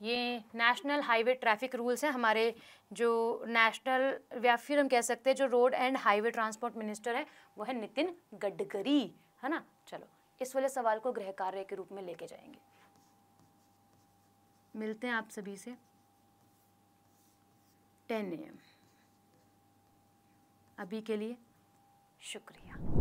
ये नेशनल हाईवे ट्रैफिक रूल्स हैं, हमारे जो नेशनल या फिर हम कह सकते हैं जो road and highway transport minister है वो है नितिन गडकरी, है ना। चलो, इस वाले सवाल को गृह कार्य के रूप में लेके जाएंगे। मिलते हैं आप सभी से 10 AM। अभी के लिए शुक्रिया।